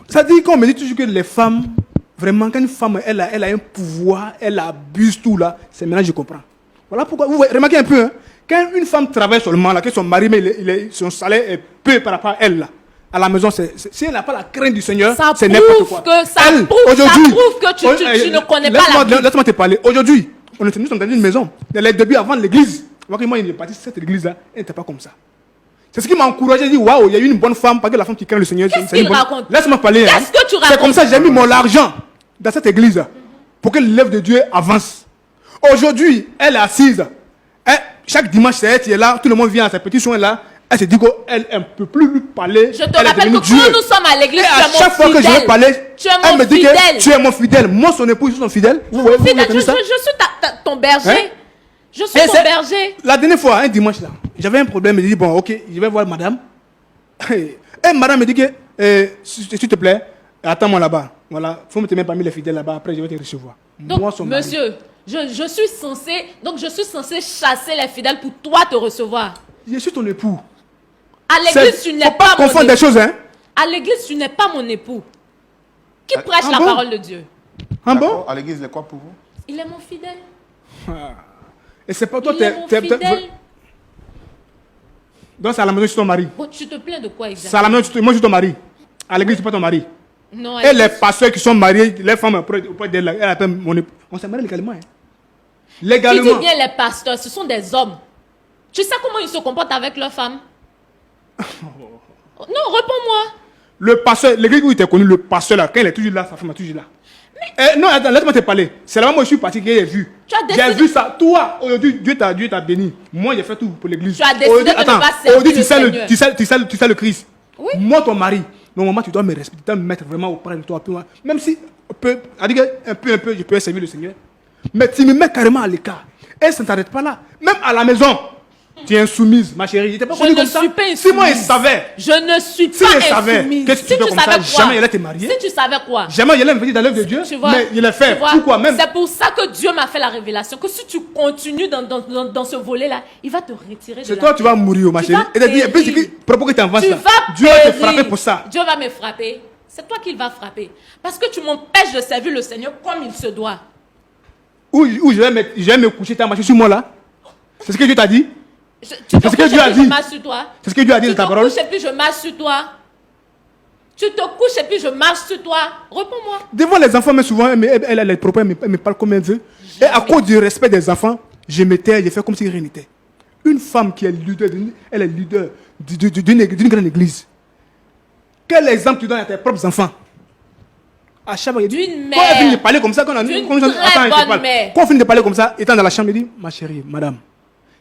Ça dit qu'on me dit toujours que les femmes, vraiment, quand une femme, elle a un pouvoir, elle abuse tout là, c'est maintenant que je comprends. Voilà pourquoi, vous voyez, remarquez un peu, hein, quand une femme travaille seulement, là, que son mari, mais son salaire est peu par rapport à elle, là, à la maison, si elle n'a pas la crainte du Seigneur, Ça c'est n'importe prouve quoi. que ça Elle, prouve aujourd'hui, que tu ne connais pas la Bible. Laisse-moi te parler. Aujourd'hui, nous sommes dans une maison. Dans les débuts avant l'église, moi, il est parti cette église-là, elle n'était pas comme ça. C'est ce qui m'a encouragé, j'ai dit, waouh, il y a eu une bonne femme, parce que la femme qui craint le Seigneur, Qu'est-ce c'est une qu'il bonne... raconte? Laisse-moi parler. Qu'est-ce hein. que tu C'est racontes? comme ça que j'ai mis mon argent dans cette église pour que l'œuvre de Dieu avance. Aujourd'hui, elle est assise. Chaque dimanche, c'est elle qui est là, tout le monde vient à ses petits soins là. Elle se dit qu'elle ne peut plus lui parler. Je te Elle est rappelle devenue que Dieu. quand nous sommes à l'église, Et tu à es mon chaque fois que je fidèle. vais parler, Tu es elle mon me dit fidèle. que tu es mon fidèle. Moi, son époux, je suis son fidèle. Vous voyez, vous Fidèle, reconnaissez ça? je suis ton berger. Hein? Je suis Et ton c'est- berger. La dernière fois, un dimanche là, j'avais un problème. Je dis bon, ok, je vais voir madame. Et madame me dit que, s'il te plaît, attends-moi là-bas. Voilà, faut me tenir parmi les fidèles là-bas. Après, je vais te recevoir. Donc, Moi, son mari. monsieur, je suis censé chasser les fidèles pour toi te recevoir. Je suis ton époux. À l'église, tu n'es Faut pas pas mon confondre des époux. choses, hein. À l'église, tu n'es pas mon époux. Qui prêche ah la bon? parole de Dieu? Ah D'accord. bon? À l'église, il est quoi pour vous? Il est mon fidèle. Et c'est pas toi, Il est mon fidèle. Donc c'est à la maison, je suis ton mari. Bon, tu te plains de quoi C'est exactement? à la maison, moi je suis ton mari. À l'église, je suis pas ton mari. Non, Et les pasteurs qui sont mariés, les femmes auprès d'elle, elle appelle mon époux. On s'est marié légalement. Hein. tu Légalement. dis bien les pasteurs, ce sont des hommes. Tu sais comment ils se comportent avec leurs femmes? Non, réponds-moi. Le pasteur, l'église où il était connu, le pasteur là, quand il est toujours là, sa femme est toujours là. Non, attends, laisse-moi te parler. C'est là-bas moi je suis parti que j'ai vu. Tu as décidé- J'ai vu ça. Toi, aujourd'hui, Dieu t'a béni. Moi, j'ai fait tout pour l'église. Tu as décidé Aujourd'hui, de ne attends, pas servir aujourd'hui, le Seigneur. tu sais le Christ. Oui. Moi, ton mari, normalement, tu dois me respecter, tu dois me mettre vraiment auprès de toi. Même si, un peu, je peux servir le Seigneur. Mais tu me mets carrément à l'écart. Et ça ne t'arrête pas là. Même à la maison, tu es insoumise, ma chérie. Il n'était pas Je connu ne comme ça. suis pas Si moi, il insoumise. savait. Je ne suis Si pas je savais insoumise. que tu fais comme ça, jamais il allait te marier. Si tu savais quoi? Jamais il allait me venir dans l'œuvre de Dieu. Tu vois, Mais il l'a fait. tu vois, Pourquoi même? C'est pour ça que Dieu m'a fait la révélation. Que si tu continues dans ce volet-là, il va te retirer de C'est la toi, tu vas mourir, ma Tu chérie. vas Et t'as dit, périr. puis propos que tu avances Tu là. vas Dieu va te périr. frapper pour ça. Dieu va me frapper. C'est toi qui va frapper. Parce que tu m'empêches de servir le Seigneur comme il se doit. Où je vais me coucher, t'as marché sur moi là. C'est ce que Dieu t'a dit. Tu te C'est ce que couches Dieu a et puis dit. je marche sur toi. C'est ce que Dieu a dit Tu de te ta parole. couches et puis je marche sur toi. Tu te couches et puis je marche sur toi. Réponds-moi. Devant les enfants, mais souvent, elle a les propos, elle me parle comme elle veut. Et à cause du respect des enfants, je me tais, je fais comme si rien n'était. Une femme qui est leader, elle est leader d'une grande église. Quel exemple tu donnes à tes propres enfants? À chaque fois, D'une quand elle finit de mère. parler comme ça, quand D'une on très bonne mère. Quand on finit de parler comme ça, étant dans la chambre, il dit, ma chérie, madame,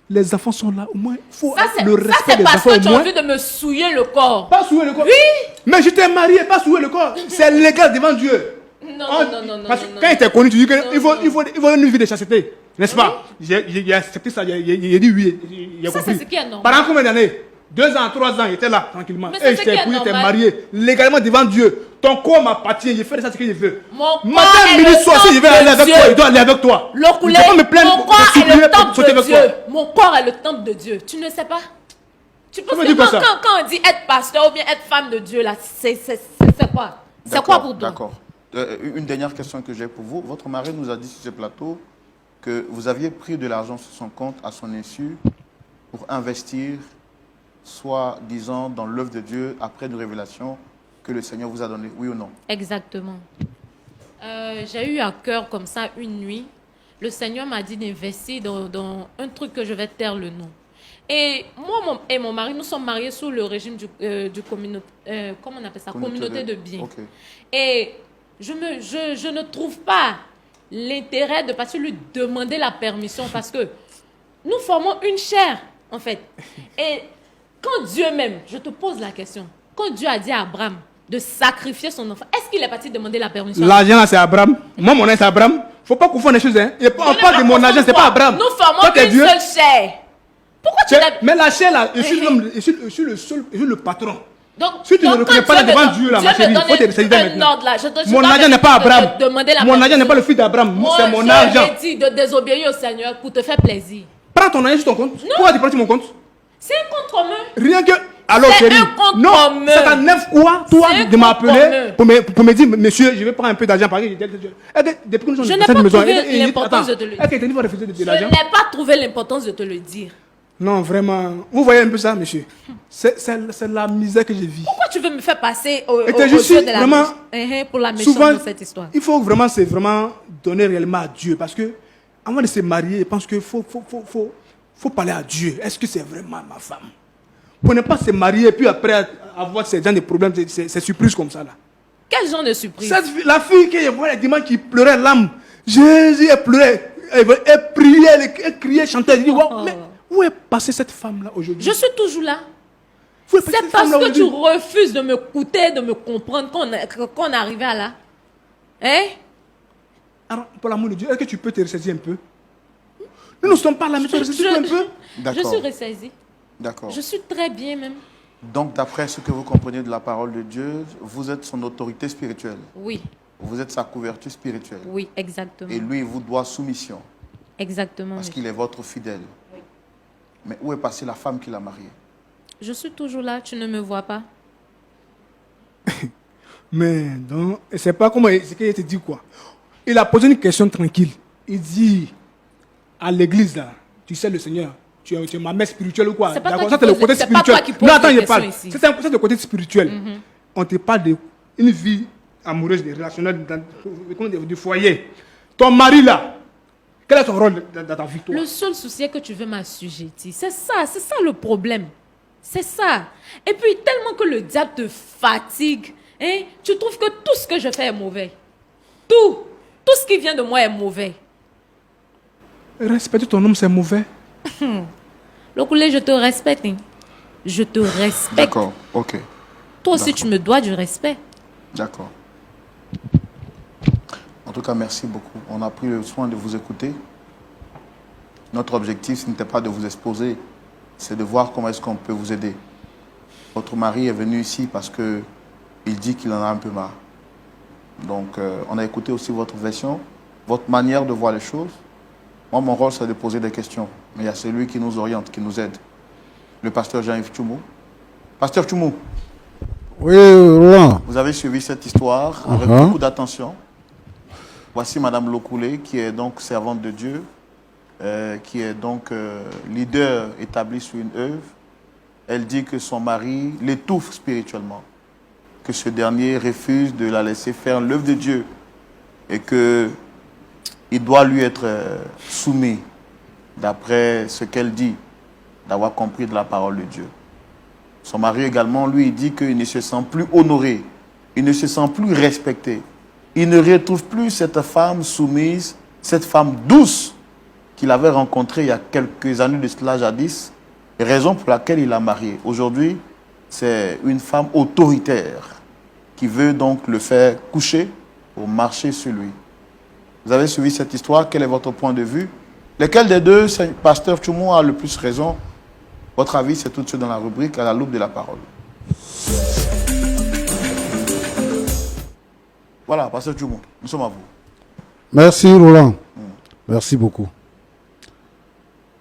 les enfants sont là, au moins, il faut Ça, c'est le respect des parce enfants que au tu as moins. envie de me souiller le corps. Pas souiller le corps. Oui. Mais je t'ai marié, pas souiller le corps. C'est légal devant Dieu. Non, On- non, non, non, Parce que non, quand non. il était connu, tu dis Non, qu'il faut une vie de chasteté. N'est-ce pas? J'ai accepté ça, j'ai dit oui, il a Ça, compris. c'est ce qui est normal. Pendant combien d'années? 2 ans, 3 ans, il était là, tranquillement. Mais c'est Et ce je t'ai qui est épousé, j'étais normal. marié, légalement devant Dieu. Ton corps m'appartient, je fais ça ce que je veux. Mon corps Matin, est midi, le soir, si je vais temple aller de avec Dieu. toi, il doit aller avec toi. Le coulé, Je peux pas me plaindre mon pour corps est supplier le pour temple sauter de avec Dieu. toi. Mon corps est le temple de Dieu. Tu ne sais pas? Tu penses veut que dire quoi, ça? quand on dit être pasteur ou bien être femme de Dieu, là, c'est quoi? C'est quoi pour toi? D'accord. Une dernière question que j'ai pour vous. Votre mari nous a dit sur ce plateau que vous aviez pris de l'argent sur son compte à son insu pour investir, soit disant dans l'œuvre de Dieu après une révélation que le Seigneur vous a donnée. Oui ou non? Exactement. J'ai eu à cœur comme ça une nuit. Le Seigneur m'a dit d'investir dans un truc que je vais taire le nom. Et moi et mon mari, nous sommes mariés sous le régime du communauté, comment on appelle ça? Communauté de biens. Ok. Et je ne trouve pas l'intérêt de passer lui demander la permission parce que nous formons une chair, en fait. Et quand Dieu même, je te pose la question, quand Dieu a dit à Abraham de sacrifier son enfant, est-ce qu'il est parti demander la permission? L'argent là, c'est Abraham. Moi, mon nom, c'est Abraham. Faut pas confondre les choses. Hein. Et on parle de mon argent, c'est pas Abraham. Nous formons Toi, t'es une Dieu. seule chair. Pourquoi tu n'as... Mais la chair là, je suis l'homme, je suis le patron. Donc, Si tu ne reconnais quand pas Dieu devant me Dieu, là, Dieu ma chérie, me il faut te donne ressaisir un maintenant. ordre là, je Mon dois argent n'est pas venir Abraham. te demander la Mon argent n'est permission. pas le fils d'Abraham. Moi, C'est mon je argent. t'ai dit de désobéir au Seigneur pour te faire plaisir. Prends ton argent sur ton compte. Pourquoi tu prends sur mon compte? C'est un compte commun. Rien que. Alors, C'est chérie. un compte Non, commun. ça t'enlève quoi, toi, C'est un de compte m'appeler pour me dire, monsieur, je vais prendre un peu d'argent par exemple. Depuis que nous sommes Je dans n'ai cette pas maison, trouvé l'importance de te le dire. Est-ce que tu vas refuser de Je l'argent? n'ai pas trouvé l'importance de te le dire. Non, vraiment. Vous voyez un peu ça, monsieur? C'est la misère que je vis. Pourquoi tu veux me faire passer au Et que je yeux suis de la vraiment- pour la méchante Souvent, de cette histoire? il faut vraiment, c'est vraiment donner réellement à Dieu. Parce que, avant de se marier, je pense qu'il faut parler à Dieu. Est-ce que c'est vraiment ma femme? Pour ne pas se marier et puis après avoir ces genre de problèmes, c'est surprise comme ça là. Quel genre de surprise? La fille que je vois le dimanche qui pleurait l'âme, Jésus, elle pleurait, elle priait, elle criait, chantait. Je dis, wow, mais où est passée cette femme là aujourd'hui? Je suis toujours là. Où est passée C'est cette parce femme-là que tu aujourd'hui? refuses de m'écouter, de me comprendre qu'on est arrivé à là. Hein? Alors, pour l'amour de Dieu, est-ce que tu peux te ressaisir un peu? Nous ne sommes pas là, mais tu te ressaisis un peu. Je D'accord. suis ressaisie. D'accord. Je suis très bien même. Donc, d'après ce que vous comprenez de la parole de Dieu, vous êtes son autorité spirituelle. Oui, Vous êtes sa couverture spirituelle. oui, exactement. Et lui, il vous doit soumission Exactement. parce monsieur. qu'il est votre fidèle. Mais où est passée la femme qui l'a marié? Je suis toujours là, tu ne me vois pas. Mais donc, c'est pas comment ce qu'il te dit quoi. Il a posé une question tranquille. Il dit à l'église là, tu sais le Seigneur, tu es ma mère spirituelle ou quoi? C'est pas toi D'accord, qui ça c'est le poses- côté c'est pas spirituel. toi qui poses Non, attends, les je parle. questions ici. C'est le côté spirituel. On te parle d'une vie amoureuse, relationnelle, du foyer. Ton mari là, quel est ton rôle dans ta vie toi? Le seul souci est que tu veux m'assujettir. C'est ça le problème. C'est ça. Et puis, tellement que le diable te fatigue, hein, tu trouves que tout ce que je fais est mauvais. Tout ce qui vient de moi est mauvais. Respecter ton homme, c'est mauvais. Lokoulé, je te respecte. Hein. Je te respecte. D'accord, ok. Toi aussi, D'accord. tu me dois du respect. D'accord. En tout cas, merci beaucoup. On a pris le soin de vous écouter. Notre objectif, ce n'était pas de vous exposer, c'est de voir comment est-ce qu'on peut vous aider. Votre mari est venu ici parce qu'il dit qu'il en a un peu marre. Donc, on a écouté aussi votre version, votre manière de voir les choses. Moi, mon rôle, c'est de poser des questions. Mais il y a celui qui nous oriente, qui nous aide. Le pasteur Jean-Yves Tchoumou. Pasteur Tchoumou, Oui, Roland. vous avez suivi cette histoire avec Uh-huh. beaucoup d'attention. Voici Madame Lokoulé, qui est donc servante de Dieu, qui est donc leader établi sur une œuvre. Elle dit que son mari l'étouffe spirituellement, que ce dernier refuse de la laisser faire l'œuvre de Dieu et que il doit lui être soumis, d'après ce qu'elle dit, d'avoir compris de la parole de Dieu. Son mari également, lui, il dit qu'il ne se sent plus honoré, il ne se sent plus respecté. Il ne retrouve plus cette femme soumise, cette femme douce qu'il avait rencontrée il y a quelques années de cela jadis, raison pour laquelle il l'a mariée. Aujourd'hui, c'est une femme autoritaire qui veut donc le faire coucher pour marcher sur lui. Vous avez suivi cette histoire, quel est votre point de vue? Lequel des deux, pasteur Tchoumou, a le plus raison? Votre avis, c'est tout de suite dans la rubrique à la loupe de la parole. Voilà, pasteur Tchoumou, nous sommes à vous. Merci, Roland. Merci beaucoup.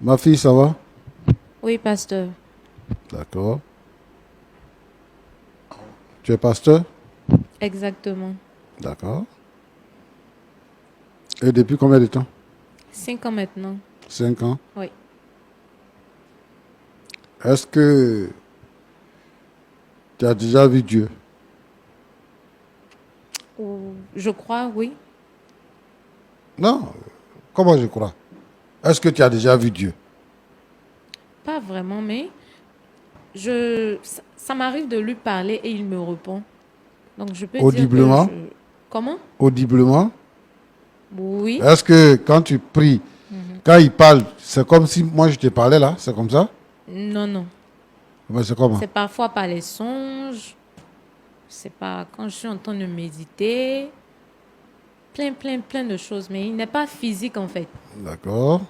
Ma fille, ça va? Oui, pasteur. D'accord. Tu es pasteur? Exactement. D'accord. Et depuis combien de temps? 5 ans maintenant. 5 ans. Oui. Est-ce que tu as déjà vu Dieu? Je crois, oui. Non. Comment je crois? Est-ce que tu as déjà vu Dieu? Pas vraiment, mais ça m'arrive de lui parler et il me répond. Donc je peux Audiblement? dire que Comment? Audiblement? Oui. Est-ce que quand tu pries, quand il parle, c'est comme si moi je te parlais là? C'est comme ça? Non, non. Mais c'est comment? C'est parfois par les songes. C'est pas quand je suis en train de méditer. Plein de choses. Mais il n'est pas physique en fait. D'accord.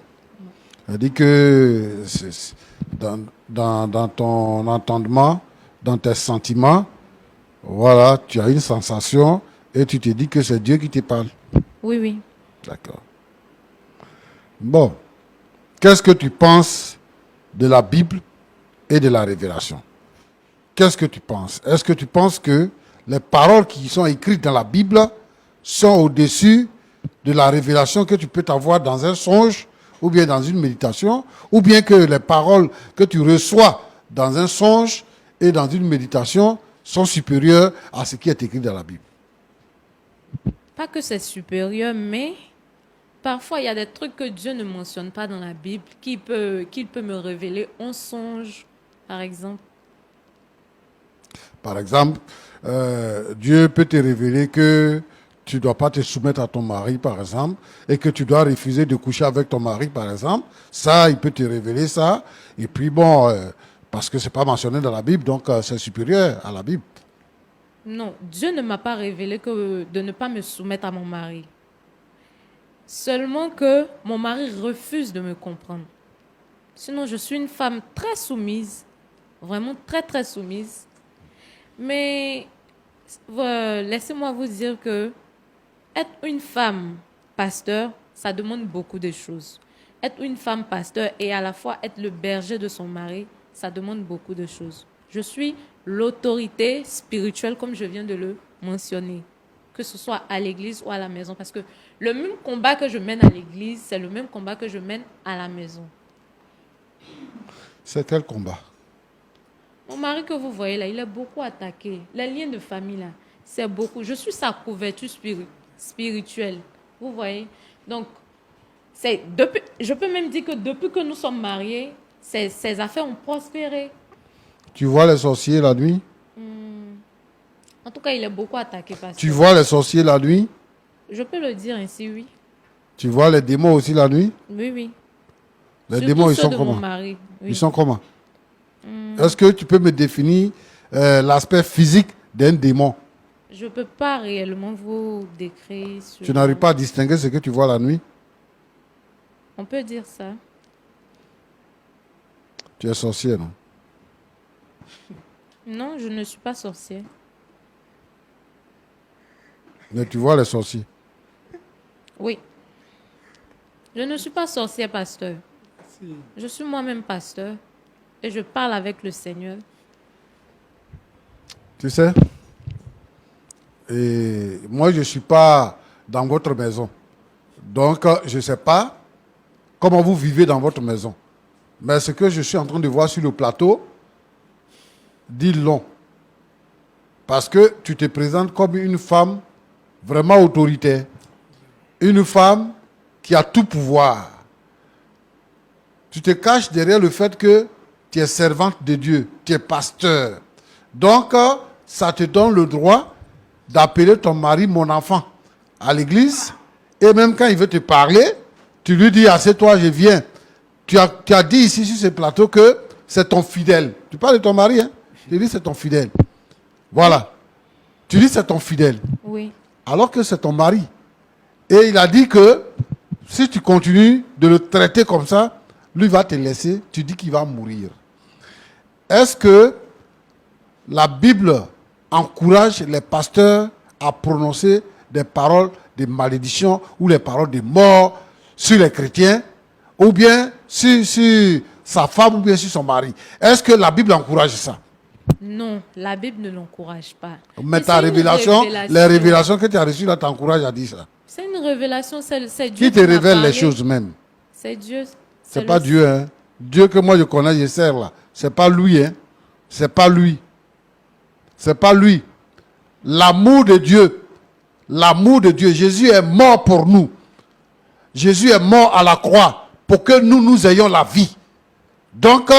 Elle dit que dans ton entendement, dans tes sentiments, voilà, tu as une sensation et tu te dis que c'est Dieu qui te parle. Oui, oui. D'accord. Bon, qu'est-ce que tu penses de la Bible et de la révélation? Qu'est-ce que tu penses? Est-ce que tu penses que les paroles qui sont écrites dans la Bible sont au-dessus de la révélation que tu peux avoir dans un songe ou bien dans une méditation, ou bien que les paroles que tu reçois dans un songe et dans une méditation sont supérieures à ce qui est écrit dans la Bible? Pas que c'est supérieur, mais parfois il y a des trucs que Dieu ne mentionne pas dans la Bible qu'il peut me révéler en songe, par exemple. Par exemple, Dieu peut te révéler que tu ne dois pas te soumettre à ton mari, par exemple, et que tu dois refuser de coucher avec ton mari, par exemple. Ça, il peut te révéler ça. Et puis bon, parce que ce n'est pas mentionné dans la Bible, donc c'est supérieur à la Bible. Non, Dieu ne m'a pas révélé que de ne pas me soumettre à mon mari. Seulement que mon mari refuse de me comprendre. Sinon, je suis une femme très soumise, vraiment très, très soumise. Mais laissez-moi vous dire que être une femme pasteur, ça demande beaucoup de choses. Être une femme pasteur et à la fois être le berger de son mari, ça demande beaucoup de choses. Je suis l'autorité spirituelle, comme je viens de le mentionner, que ce soit à l'église ou à la maison. Parce que le même combat que je mène à l'église, c'est le même combat que je mène à la maison. C'est quel combat? Mon mari que vous voyez là, il est beaucoup attaqué. Les liens de famille là, c'est beaucoup. Je suis sa couverture spirituelle. Vous voyez? Donc, je peux même dire que depuis que nous sommes mariés, ces affaires ont prospéré. Tu vois les sorciers la nuit? En tout cas, il est beaucoup attaqué par ça. Tu vois les sorciers la nuit? Je peux le dire ainsi, oui. Tu vois les démons aussi la nuit? Oui, oui. Les Surtout démons, ils ceux sont de comment? mon mari. Oui. Ils sont comment? Est-ce que tu peux me définir l'aspect physique d'un démon? Je ne peux pas réellement vous décrire. Tu n'arrives pas à distinguer ce que tu vois la nuit? On peut dire ça. Tu es sorcier, non? Non, je ne suis pas sorcière. Mais tu vois les sorciers. Oui. Je ne suis pas sorcière, pasteur. Je suis moi-même pasteur et je parle avec le Seigneur. Tu sais? Et moi, je ne suis pas dans votre maison. Donc, je ne sais pas comment vous vivez dans votre maison. Mais ce que je suis en train de voir sur le plateau, dit long. Parce que tu te présentes comme une femme vraiment autoritaire. Une femme qui a tout pouvoir. Tu te caches derrière le fait que tu es servante de Dieu, tu es pasteur. Donc, ça te donne le droit d'appeler ton mari mon enfant à l'église. Et même quand il veut te parler, tu lui dis, assieds-toi, je viens. Tu as dit ici sur ce plateau que c'est ton fidèle. Tu parles de ton mari, hein? Tu dis c'est ton fidèle. Voilà. Tu dis c'est ton fidèle. Oui. Alors que c'est ton mari. Et il a dit que si tu continues de le traiter comme ça, lui va te laisser. Tu dis qu'il va mourir. Est-ce que la Bible encourage les pasteurs à prononcer des paroles de malédiction ou les paroles de mort sur les chrétiens, ou bien sur sa femme, ou bien sur son mari? Est-ce que la Bible encourage ça? Non, la Bible ne l'encourage pas. Mais Et ta c'est une révélation, les révélations que tu as reçues là t'encouragent à dire ça. C'est une révélation, c'est Dieu Qui te m'a révèle parlé. les choses même? C'est Dieu. C'est pas Dieu, hein. Dieu que moi je connais, je sers là. C'est pas lui, hein. C'est pas lui. C'est pas lui. L'amour de Dieu. L'amour de Dieu. Jésus est mort pour nous. Jésus est mort à la croix pour que nous ayons la vie. Donc,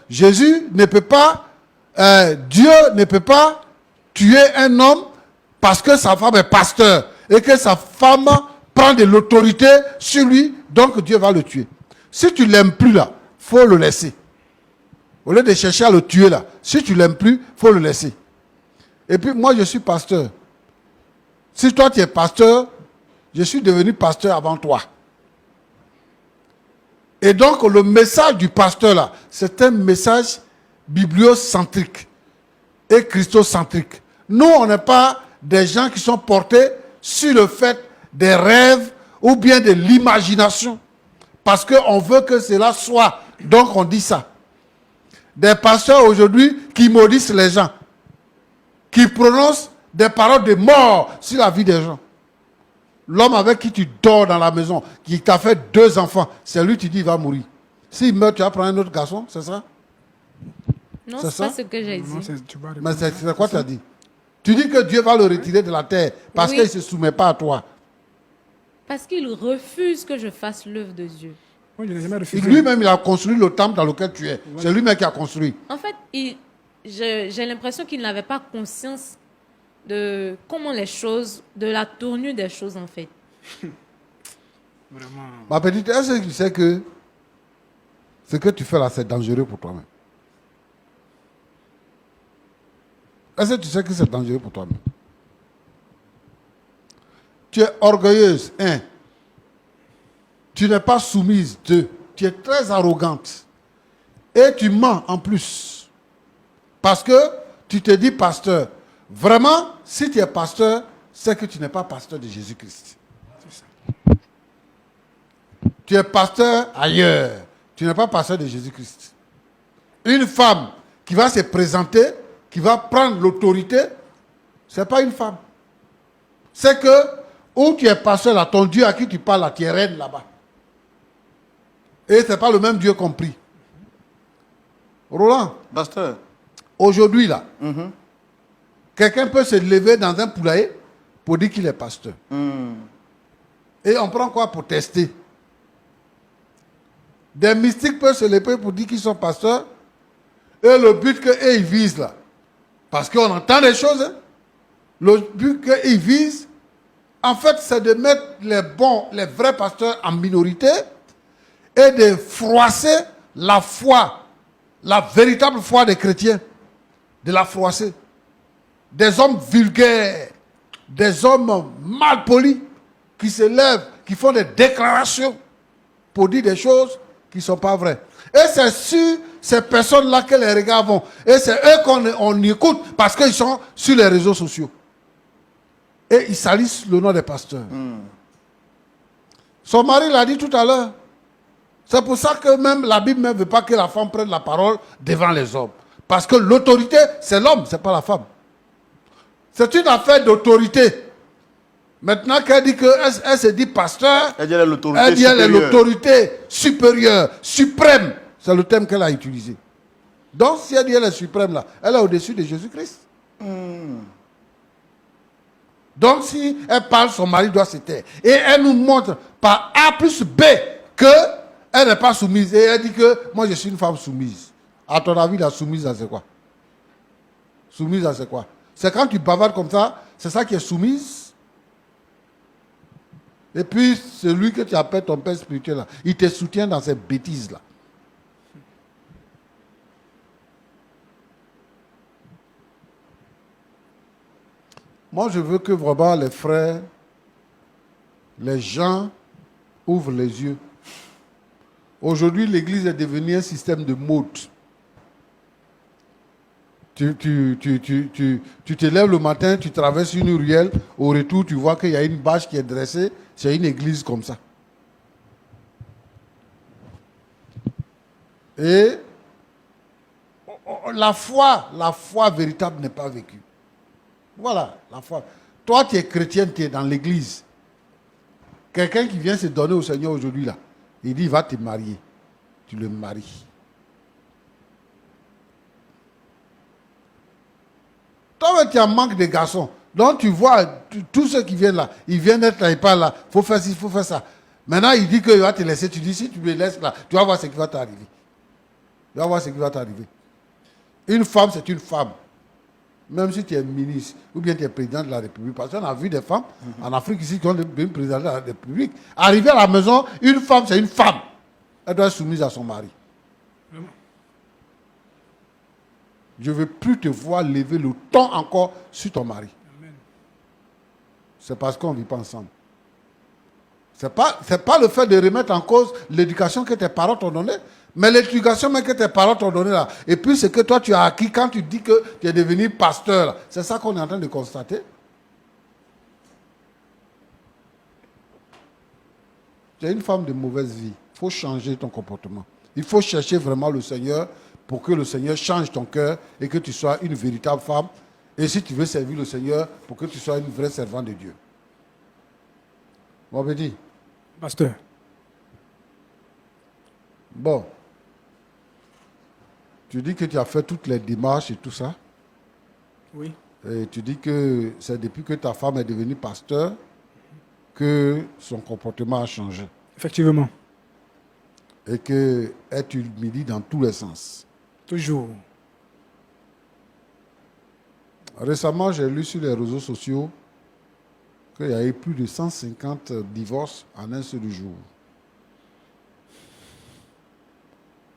Jésus ne peut pas, Dieu ne peut pas tuer un homme parce que sa femme est pasteur et que sa femme prend de l'autorité sur lui, donc Dieu va le tuer. Si tu ne l'aimes plus là, il faut le laisser. Au lieu de chercher à le tuer là, si tu ne l'aimes plus, il faut le laisser. Et puis moi je suis pasteur. Si toi tu es pasteur, je suis devenu pasteur avant toi. Et donc le message du pasteur là, c'est un message bibliocentrique. et christocentrique. Nous, on n'est pas des gens qui sont portés sur le fait des rêves ou bien de l'imagination. Parce qu'on veut que cela soit. Donc on dit ça. Des pasteurs aujourd'hui qui maudissent les gens. Qui prononcent des paroles de mort sur la vie des gens. L'homme avec qui tu dors dans la maison, qui t'a fait 2 enfants, c'est lui, tu dis, il va mourir. S'il meurt, tu vas prendre un autre garçon, c'est ça? Non, C'est c'est pas ça? ce que j'ai dit. Non, tu vas Mais répondre. c'est quoi tu as dit? Tu dis que Dieu va le retirer de la terre parce Oui. qu'il ne se soumet pas à toi. Parce qu'il refuse que je fasse l'œuvre de Dieu. Moi, je n'ai jamais Et refusé. lui-même, il a construit le temple dans lequel tu es. C'est lui-même qui a construit. En fait, j'ai l'impression qu'il n'avait pas conscience de comment les choses, de la tournure des choses en fait. Vraiment. Ma petite, est-ce que tu sais que ce que tu fais là, c'est dangereux pour toi-même? Est-ce que tu sais que c'est dangereux pour toi-même? Tu es orgueilleuse, 1. Tu n'es pas soumise, 2. Tu es très arrogante. Et tu mens en plus. Parce que tu te dis pasteur. Vraiment, si tu es pasteur, c'est que tu n'es pas pasteur de Jésus-Christ. Tu es pasteur ailleurs. Tu n'es pas pasteur de Jésus-Christ. Une femme qui va se présenter, qui va prendre l'autorité, ce n'est pas une femme. C'est que, où tu es pasteur là, ton Dieu à qui tu parles là, tu es reine là-bas. Et ce n'est pas le même Dieu compris. Roland, Pasteur, aujourd'hui là, quelqu'un peut se lever dans un poulailler pour dire qu'il est pasteur. Et on prend quoi pour tester? Des mystiques peuvent se lever pour dire qu'ils sont pasteurs. Et le but qu'eux ils visent là, parce qu'on entend des choses, hein, le but qu'ils visent, en fait, c'est de mettre les vrais pasteurs en minorité et de froisser la foi, la véritable foi des chrétiens, de la froisser. Des hommes vulgaires, des hommes mal polis, qui se lèvent, qui font des déclarations pour dire des choses qui ne sont pas vraies. Et c'est sur ces personnes-là que les regards vont. Et c'est eux qu'on écoute parce qu'ils sont sur les réseaux sociaux. Et ils salissent le nom des pasteurs. Son mari l'a dit tout à l'heure. C'est pour ça que même la Bible ne veut pas que la femme prenne la parole devant les hommes. Parce que l'autorité, c'est l'homme, ce n'est pas la femme. C'est une affaire d'autorité. Maintenant qu'elle dit qu'elle se dit pasteur, elle dit elle est l'autorité elle dit elle est supérieure. l'autorité supérieure, suprême. C'est le terme qu'elle a utilisé. Donc si elle dit elle est suprême là, elle est au-dessus de Jésus-Christ. Donc si elle parle, son mari doit se taire. Et elle nous montre par A plus B qu'elle n'est pas soumise. Et elle dit que moi je suis une femme soumise. À ton avis, la soumise, c'est quoi? Soumise, c'est quoi? C'est quand tu bavardes comme ça, c'est ça qui est soumise. Et puis, celui que tu appelles ton père spirituel, là, il te soutient dans ces bêtises-là. Moi, je veux que vraiment les frères, les gens ouvrent les yeux. Aujourd'hui, l'église est devenue un système de mode. Tu te lèves le matin, tu traverses une ruelle, au retour, tu vois qu'il y a une bâche qui est dressée, c'est une église comme ça. Et la foi véritable n'est pas vécue. Voilà, la foi. Toi, tu es chrétien, tu es dans l'église. Quelqu'un qui vient se donner au Seigneur aujourd'hui, là, il dit, il va te marier. Tu le maries. Toi, tu as manque de garçons. Donc, tu vois, tous ceux qui viennent là, ils viennent être là, ils parlent là, il faut faire ci, il faut faire ça. Maintenant, il dit qu'il va te laisser. Tu dis, si tu me laisses là, tu vas voir ce qui va t'arriver. Tu vas voir ce qui va t'arriver. Une femme, c'est une femme. Même si tu es ministre ou bien tu es président de la République. Parce qu'on a vu des femmes en Afrique ici qui ont devenu président de la République. Arriver à la maison, une femme, c'est une femme. Elle doit être soumise à son mari. Je ne veux plus te voir lever le ton encore sur ton mari. C'est parce qu'on ne vit pas ensemble. Ce n'est pas le fait de remettre en cause l'éducation que tes parents t'ont donnée, Mais l'éducation même que tes parents t'ont donnée là, et puis ce que toi tu as acquis quand tu dis que tu es devenu pasteur, là, c'est ça qu'on est en train de constater. Tu es une femme de mauvaise vie. Il faut changer ton comportement. Il faut chercher vraiment le Seigneur pour que le Seigneur change ton cœur et que tu sois une véritable femme. Et si tu veux servir le Seigneur, pour que tu sois une vraie servante de Dieu. Mon petit. Pasteur. Bon. Tu dis que tu as fait toutes les démarches et tout ça. Oui. Et tu dis que c'est depuis que ta femme est devenue pasteur que son comportement a changé. Effectivement. Et qu'elle t'humilie dans tous les sens. Toujours. Récemment, j'ai lu sur les réseaux sociaux qu'il y a eu plus de 150 divorces en un seul jour.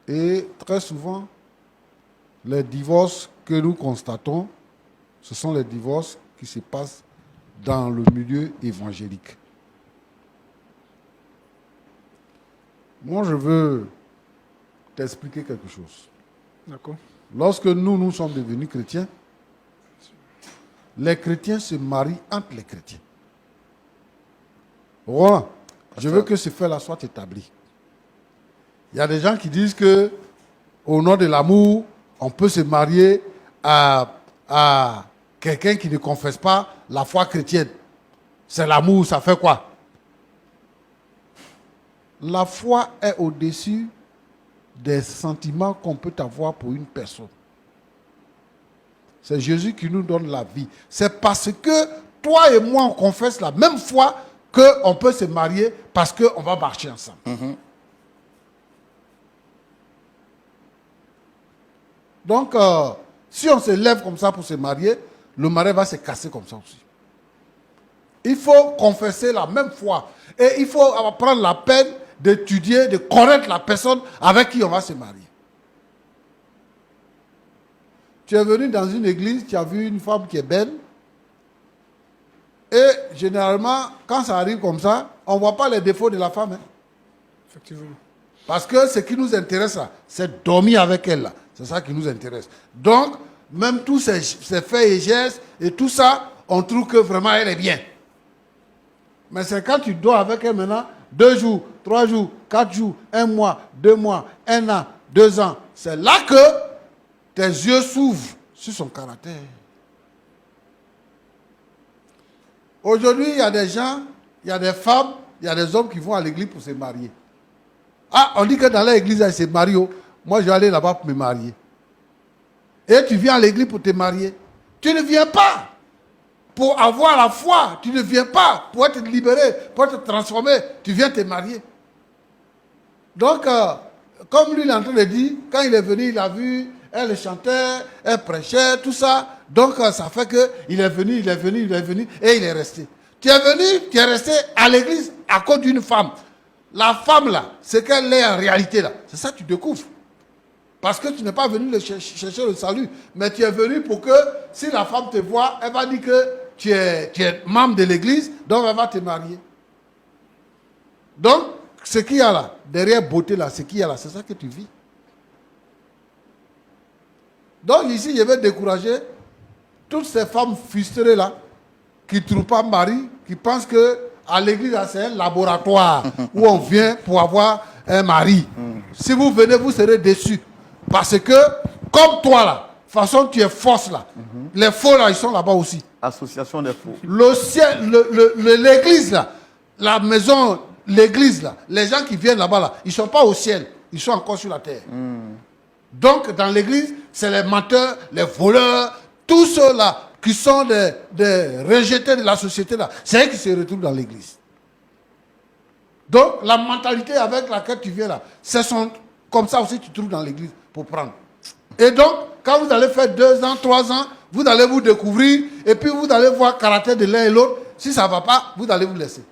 Et très souvent, les divorces que nous constatons, ce sont les divorces qui se passent dans le milieu évangélique. Moi, je veux t'expliquer quelque chose. D'accord. Lorsque nous sommes devenus chrétiens, les chrétiens se marient entre les chrétiens. Voilà. Je veux que ce fait-là soit établi. Il y a des gens qui disent que, au nom de l'amour, on peut se marier à quelqu'un qui ne confesse pas la foi chrétienne. C'est l'amour, ça fait quoi? La foi est au-dessus des sentiments qu'on peut avoir pour une personne. C'est Jésus qui nous donne la vie. C'est parce que toi et moi, on confesse la même foi qu'on peut se marier parce qu'on va marcher ensemble. Donc, si on se lève comme ça pour se marier, le mariage va se casser comme ça aussi. Il faut confesser la même foi. Et il faut prendre la peine d'étudier, de connaître la personne avec qui on va se marier. Tu es venu dans une église, tu as vu une femme qui est belle. Et généralement, quand ça arrive comme ça, on ne voit pas les défauts de la femme. Hein. Effectivement. Parce que ce qui nous intéresse, là, c'est dormir avec elle. Là. C'est ça qui nous intéresse. Donc, même tous ces faits et gestes et tout ça, on trouve que vraiment elle est bien. Mais c'est quand tu dors avec elle maintenant, 2 jours, 3 jours, 4 jours, 1 mois, 2 mois, 1 an, 2 ans. C'est là que tes yeux s'ouvrent sur son caractère. Aujourd'hui, il y a des gens, il y a des femmes, il y a des hommes qui vont à l'église pour se marier. Ah, on dit que dans l'église, ils se marient. Moi, je vais aller là-bas pour me marier. Et tu viens à l'église pour te marier. Tu ne viens pas pour avoir la foi. Tu ne viens pas pour être libéré, pour être transformé. Tu viens te marier. Donc, comme lui, il est en train de dire, quand il est venu, il a vu, elle chantait, elle prêchait, tout ça. Donc, ça fait qu'il est venu, et il est resté. Tu es venu, tu es resté à l'église à cause d'une femme. La femme, là, ce qu'elle est en réalité, là, c'est ça que tu découvres. Parce que tu n'es pas venu chercher le salut, mais tu es venu pour que, si la femme te voit, elle va dire que tu es membre de l'église, donc elle va te marier. Donc, ce qu'il y a là, derrière beauté là, ce qu'il y a là, c'est ça que tu vis. Donc ici, je vais décourager toutes ces femmes frustrées là, qui ne trouvent pas mari, qui pensent que à l'église, c'est un laboratoire où on vient pour avoir un mari. Si vous venez, vous serez déçus. Parce que, comme toi là, de toute façon, tu es fausse là. Les faux là, ils sont là-bas aussi. Association des faux. Le ciel, l'église là, la maison, l'église là, les gens qui viennent là-bas là, ils ne sont pas au ciel, ils sont encore sur la terre. Donc, dans l'église, c'est les menteurs, les voleurs, tous ceux là qui sont des rejetés de la société là, c'est eux qui se retrouvent dans l'église. Donc, la mentalité avec laquelle tu viens là, c'est comme ça aussi tu trouves dans l'église pour prendre. Et donc, quand vous allez faire 2 ans, 3 ans, vous allez vous découvrir, et puis vous allez voir le caractère de l'un et l'autre. Si ça ne va pas, vous allez vous laisser.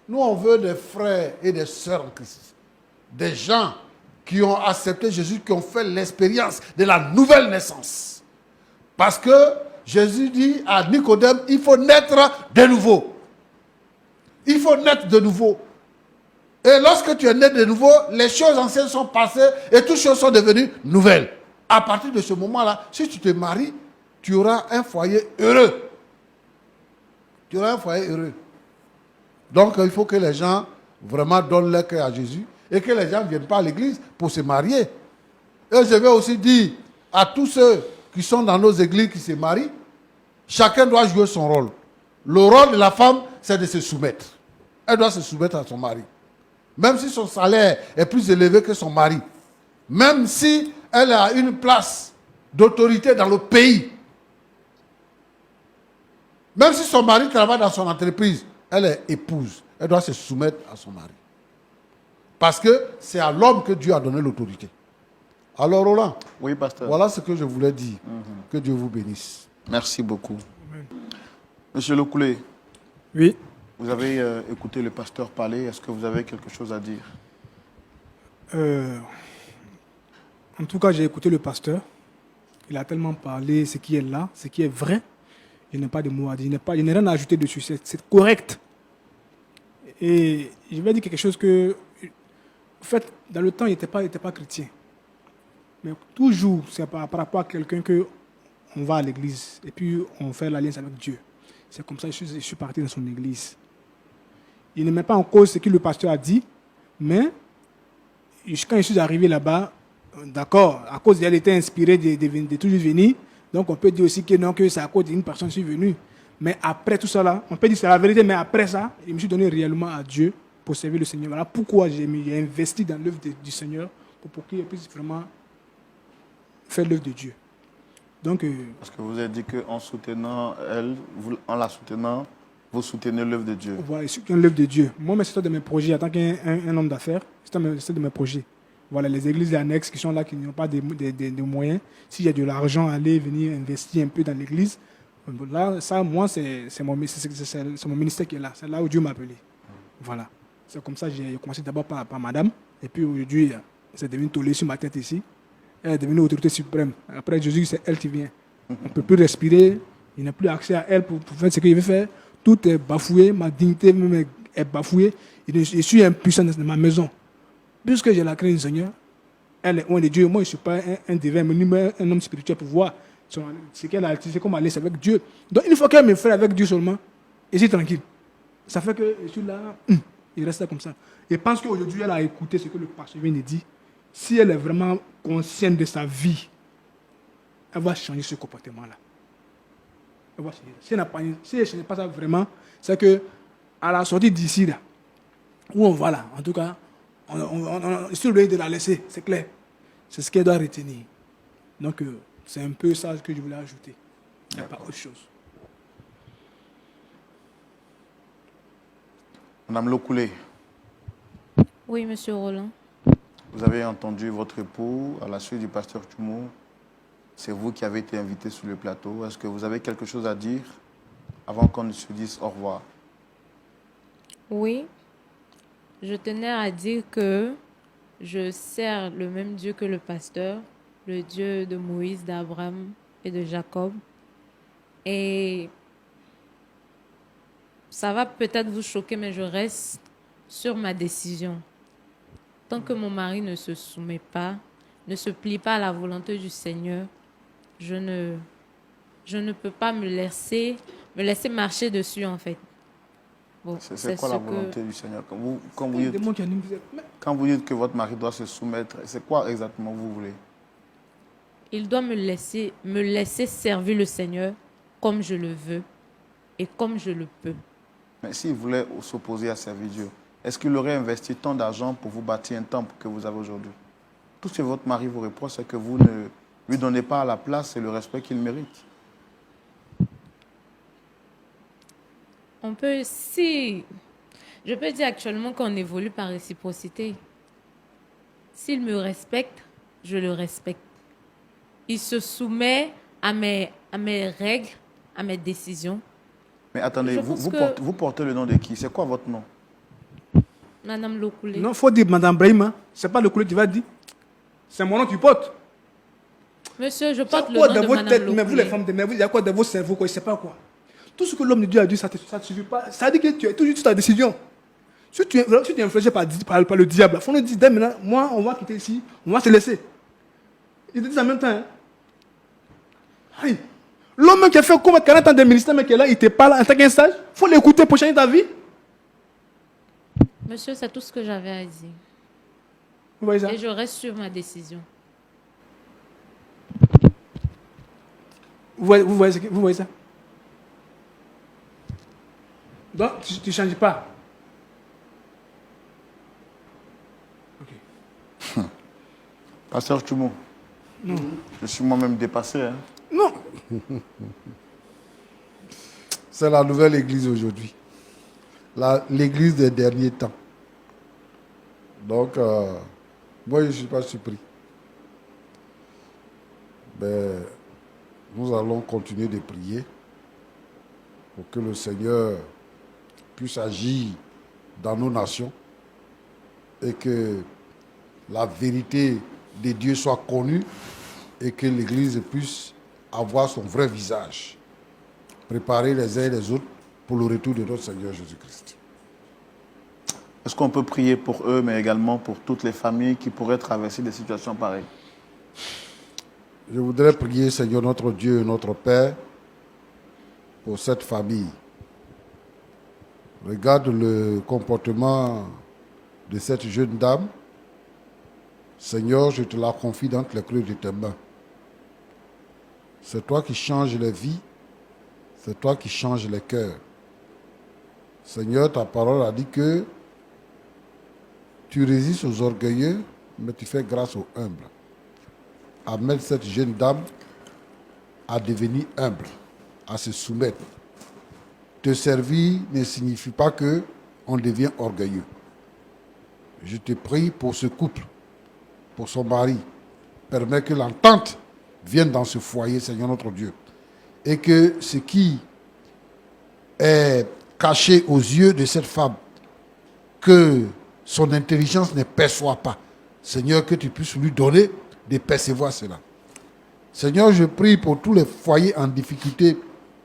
Nous, on veut des frères et des sœurs en Christ. Des gens qui ont accepté Jésus, qui ont fait l'expérience de la nouvelle naissance. Parce que Jésus dit à Nicodème, il faut naître de nouveau. Il faut naître de nouveau. Et lorsque tu es né de nouveau, les choses anciennes sont passées et toutes choses sont devenues nouvelles. À partir de ce moment-là, si tu te maries, tu auras un foyer heureux. Tu auras un foyer heureux. Donc, il faut que les gens vraiment donnent leur cœur à Jésus et que les gens ne viennent pas à l'église pour se marier. Et je vais aussi dire à tous ceux qui sont dans nos églises qui se marient, chacun doit jouer son rôle. Le rôle de la femme, c'est de se soumettre. Elle doit se soumettre à son mari. Même si son salaire est plus élevé que son mari. Même si elle a une place d'autorité dans le pays. Même si son mari travaille dans son entreprise, elle est épouse. Elle doit se soumettre à son mari. Parce que c'est à l'homme que Dieu a donné l'autorité. Alors Roland, Oui, pasteur. voilà ce que je voulais dire. Que Dieu vous bénisse. Merci beaucoup. Monsieur Lokoulé, Oui. vous avez écouté le pasteur parler. Est-ce que vous avez quelque chose à dire? En tout cas, j'ai écouté le pasteur. Il a tellement parlé ce qui est là, ce qui est vrai. Je n'ai pas de mots à dire. Je n'ai rien à ajouter dessus. C'est correct. Et je vais dire quelque chose que, en fait, dans le temps, il n'était pas chrétien. Mais toujours, c'est par rapport à quelqu'un que on va à l'église et puis on fait l'alliance avec Dieu. C'est comme ça que je suis parti dans son église. Il ne met pas en cause ce que le pasteur a dit, mais quand je suis arrivé là-bas, d'accord, à cause d'elle était inspirée de toujours venir, donc on peut dire aussi que non, que c'est à cause d'une personne que je suis venu. Mais après tout ça là, on peut dire que c'est la vérité, mais après ça, je me suis donné réellement à Dieu pour servir le Seigneur. Voilà pourquoi j'ai investi dans l'œuvre du Seigneur, pour qu'il puisse vraiment faire l'œuvre de Dieu. Donc, Parce que vous avez dit qu'en soutenant elle, en la soutenant, vous soutenez l'œuvre de Dieu. voilà, je soutiens l'œuvre de Dieu. Moi, c'est un de mes projets, en tant qu'un homme d'affaires, c'est un de mes projets. Voilà, les églises annexes qui sont là, qui n'ont pas de moyens, s'il y a de l'argent, aller venir investir un peu dans l'église, là, ça, moi, c'est mon ministère qui est là. C'est là où Dieu m'a appelé. Voilà. C'est comme ça que j'ai commencé d'abord par madame, et puis aujourd'hui, c'est devenu tollé sur ma tête ici. Elle est devenue autorité suprême. Après Jésus, c'est elle qui vient. On ne peut plus respirer. Il n'a plus accès à elle pour faire ce qu'il veut faire. Tout est bafoué. Ma dignité même est bafouée. Je suis impuissant dans ma maison. Puisque j'ai la crainte du Seigneur, elle est loin de Dieu. Moi, je ne suis pas un divin, mais un homme spirituel pour voir ce qu'elle a. C'est comme aller avec Dieu. Donc, une fois qu'elle me fait avec Dieu seulement, je suis tranquille. Ça fait que je suis là, il reste là comme ça. Et je pense qu'aujourd'hui, elle a écouté ce que le pasteur vient de dire. Si elle est vraiment consciente de sa vie, elle va changer ce comportement-là. Elle va changer. Si elle ne change pas ça vraiment, c'est que à la sortie d'ici, là, où on va là, en tout cas, on sur le lieu de la laisser, c'est clair. C'est ce qu'elle doit retenir. Donc, c'est un peu ça que je voulais ajouter. Il n'y a pas autre chose. Madame Lokoulé, Oui, monsieur Roland. vous avez entendu votre époux à la suite du pasteur Tchoumou. C'est vous qui avez été invité sur le plateau. Est-ce que vous avez quelque chose à dire avant qu'on ne se dise au revoir? Oui, je tenais à dire que je sers le même Dieu que le pasteur, le Dieu de Moïse, d'Abraham et de Jacob. Et ça va peut-être vous choquer, mais je reste sur ma décision. Tant que mon mari ne se soumet pas, ne se plie pas à la volonté du Seigneur, je ne peux pas me laisser marcher dessus, en fait. Bon, C'est quoi la volonté du Seigneur? Quand vous dites que votre mari doit se soumettre, c'est quoi exactement vous voulez? Il doit me laisser servir le Seigneur comme je le veux et comme je le peux. Mais s'il voulait s'opposer à servir Dieu, est-ce qu'il aurait investi tant d'argent pour vous bâtir un temple que vous avez aujourd'hui? Tout ce que votre mari vous reproche, c'est que vous ne lui donnez pas la place et le respect qu'il mérite. Je peux dire actuellement qu'on évolue par réciprocité. S'il me respecte, je le respecte. Il se soumet à mes règles, à mes décisions. Mais attendez, vous portez le nom de qui? C'est quoi votre nom? Madame Lokoulé. Non, il faut dire Madame Brahima. Ce n'est pas le Lokoulé qui va dire. C'est mon nom que tu portes. Monsieur, je porte le Quoi nom dans de votre Madame tête, Lokoulé. mais vous les femmes, mais vous, il y a quoi dans vos cerveaux, quoi, je ne sais pas quoi. Tout ce que l'homme de Dieu a dit, ça ne suffit pas. Ça dit que tu es toujours sur ta décision. Si tu es influencé par le diable, il faut nous dire, dès maintenant, moi, on va quitter ici, on va se laisser. Ils te disent en même temps. Hein. Aïe. L'homme qui a fait 40 ans de ministère, mais qui est là, il te parle en tant qu'un sage, il faut l'écouter pour changer ta vie. Monsieur, c'est tout ce que j'avais à dire. Vous voyez ça? Et je reste sur ma décision. Vous voyez ça? Donc, tu ne changes pas. Okay. Pasteur Tchoumo, je suis moi-même dépassé. Hein. Non. C'est la nouvelle église aujourd'hui. L'église des derniers temps. Donc, moi, je ne suis pas surpris. Mais nous allons continuer de prier pour que le Seigneur puisse agir dans nos nations et que la vérité de Dieu soit connue et que l'Église puisse avoir son vrai visage, préparer les uns et les autres pour le retour de notre Seigneur Jésus-Christ. Est-ce qu'on peut prier pour eux, mais également pour toutes les familles qui pourraient traverser des situations pareilles? Je voudrais prier, Seigneur notre Dieu et notre Père, pour cette famille. Regarde le comportement de cette jeune dame. Seigneur, je te la confie dans les creux de tes mains. C'est toi qui changes les vies. C'est toi qui changes les cœurs. Seigneur, ta parole a dit que tu résistes aux orgueilleux, mais tu fais grâce aux humbles. Amène cette jeune dame à devenir humble, à se soumettre. Te servir ne signifie pas qu'on devient orgueilleux. Je te prie pour ce couple, pour son mari. Permets que l'entente vienne dans ce foyer, Seigneur notre Dieu. Et que ce qui est caché aux yeux de cette femme, que son intelligence ne perçoit pas, Seigneur, que tu puisses lui donner de percevoir cela. Seigneur, je prie pour tous les foyers en difficulté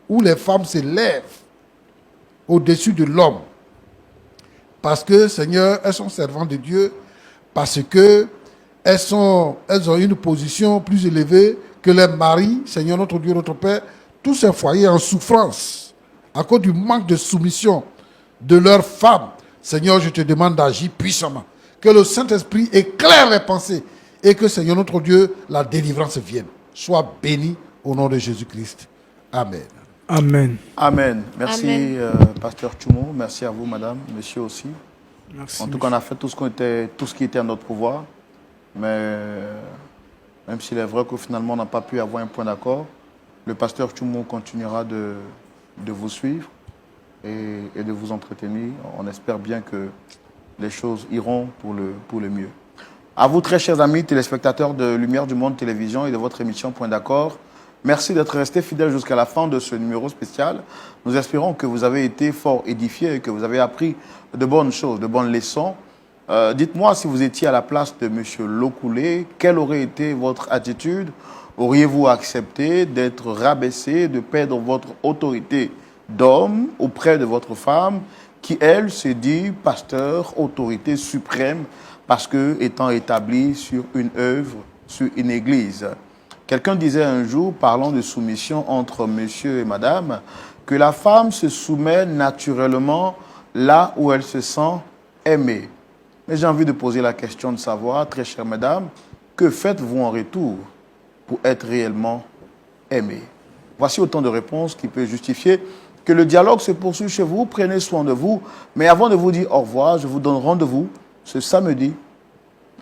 où les femmes se lèvent au-dessus de l'homme. Parce que, Seigneur, elles sont servantes de Dieu, parce que elles ont une position plus élevée que les maris, Seigneur notre Dieu, notre Père, tous ces foyers en souffrance, à cause du manque de soumission de leurs femmes. Seigneur, je te demande d'agir puissamment. Que le Saint-Esprit éclaire les pensées et que, Seigneur notre Dieu, la délivrance vienne. Sois béni au nom de Jésus-Christ. Amen. Amen. Amen. Merci, Amen. Pasteur Tchoumo. Merci à vous, madame, monsieur aussi. Merci. En tout cas, on a fait tout ce qui était à notre pouvoir. Mais même s'il est vrai que finalement, on n'a pas pu avoir un point d'accord, le pasteur Tchoumo continuera de vous suivre et de vous entretenir. On espère bien que les choses iront pour le mieux. À vous, très chers amis téléspectateurs de Lumière du Monde Télévision et de votre émission Point d'accord, merci d'être restés fidèles jusqu'à la fin de ce numéro spécial. Nous espérons que vous avez été fort édifiés et que vous avez appris de bonnes choses, de bonnes leçons. Dites-moi si vous étiez à la place de M. Lokoulé, quelle aurait été votre attitude? Auriez-vous accepté d'être rabaissé, de perdre votre autorité d'homme auprès de votre femme qui, elle, se dit pasteur, autorité suprême, parce que étant établie sur une œuvre, sur une église? Quelqu'un disait un jour, parlant de soumission entre monsieur et madame, que la femme se soumet naturellement là où elle se sent aimée. Mais j'ai envie de poser la question de savoir, très chère madame, que faites-vous en retour pour être réellement aimée? Voici autant de réponses qui peuvent justifier que le dialogue se poursuit chez vous. Prenez soin de vous. Mais avant de vous dire au revoir, je vous donne rendez-vous ce samedi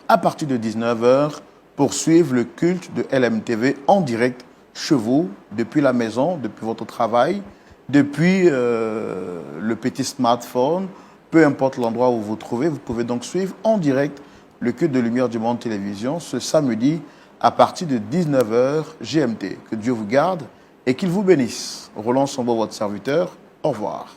à partir de 19h pour suivre le culte de LMTV en direct chez vous, depuis la maison, depuis votre travail, depuis le petit smartphone, peu importe l'endroit où vous vous trouvez. Vous pouvez donc suivre en direct le culte de Lumière du Monde Télévision ce samedi à partir de 19h GMT. Que Dieu vous garde et qu'il vous bénisse. Roland Sambo, votre serviteur. Au revoir.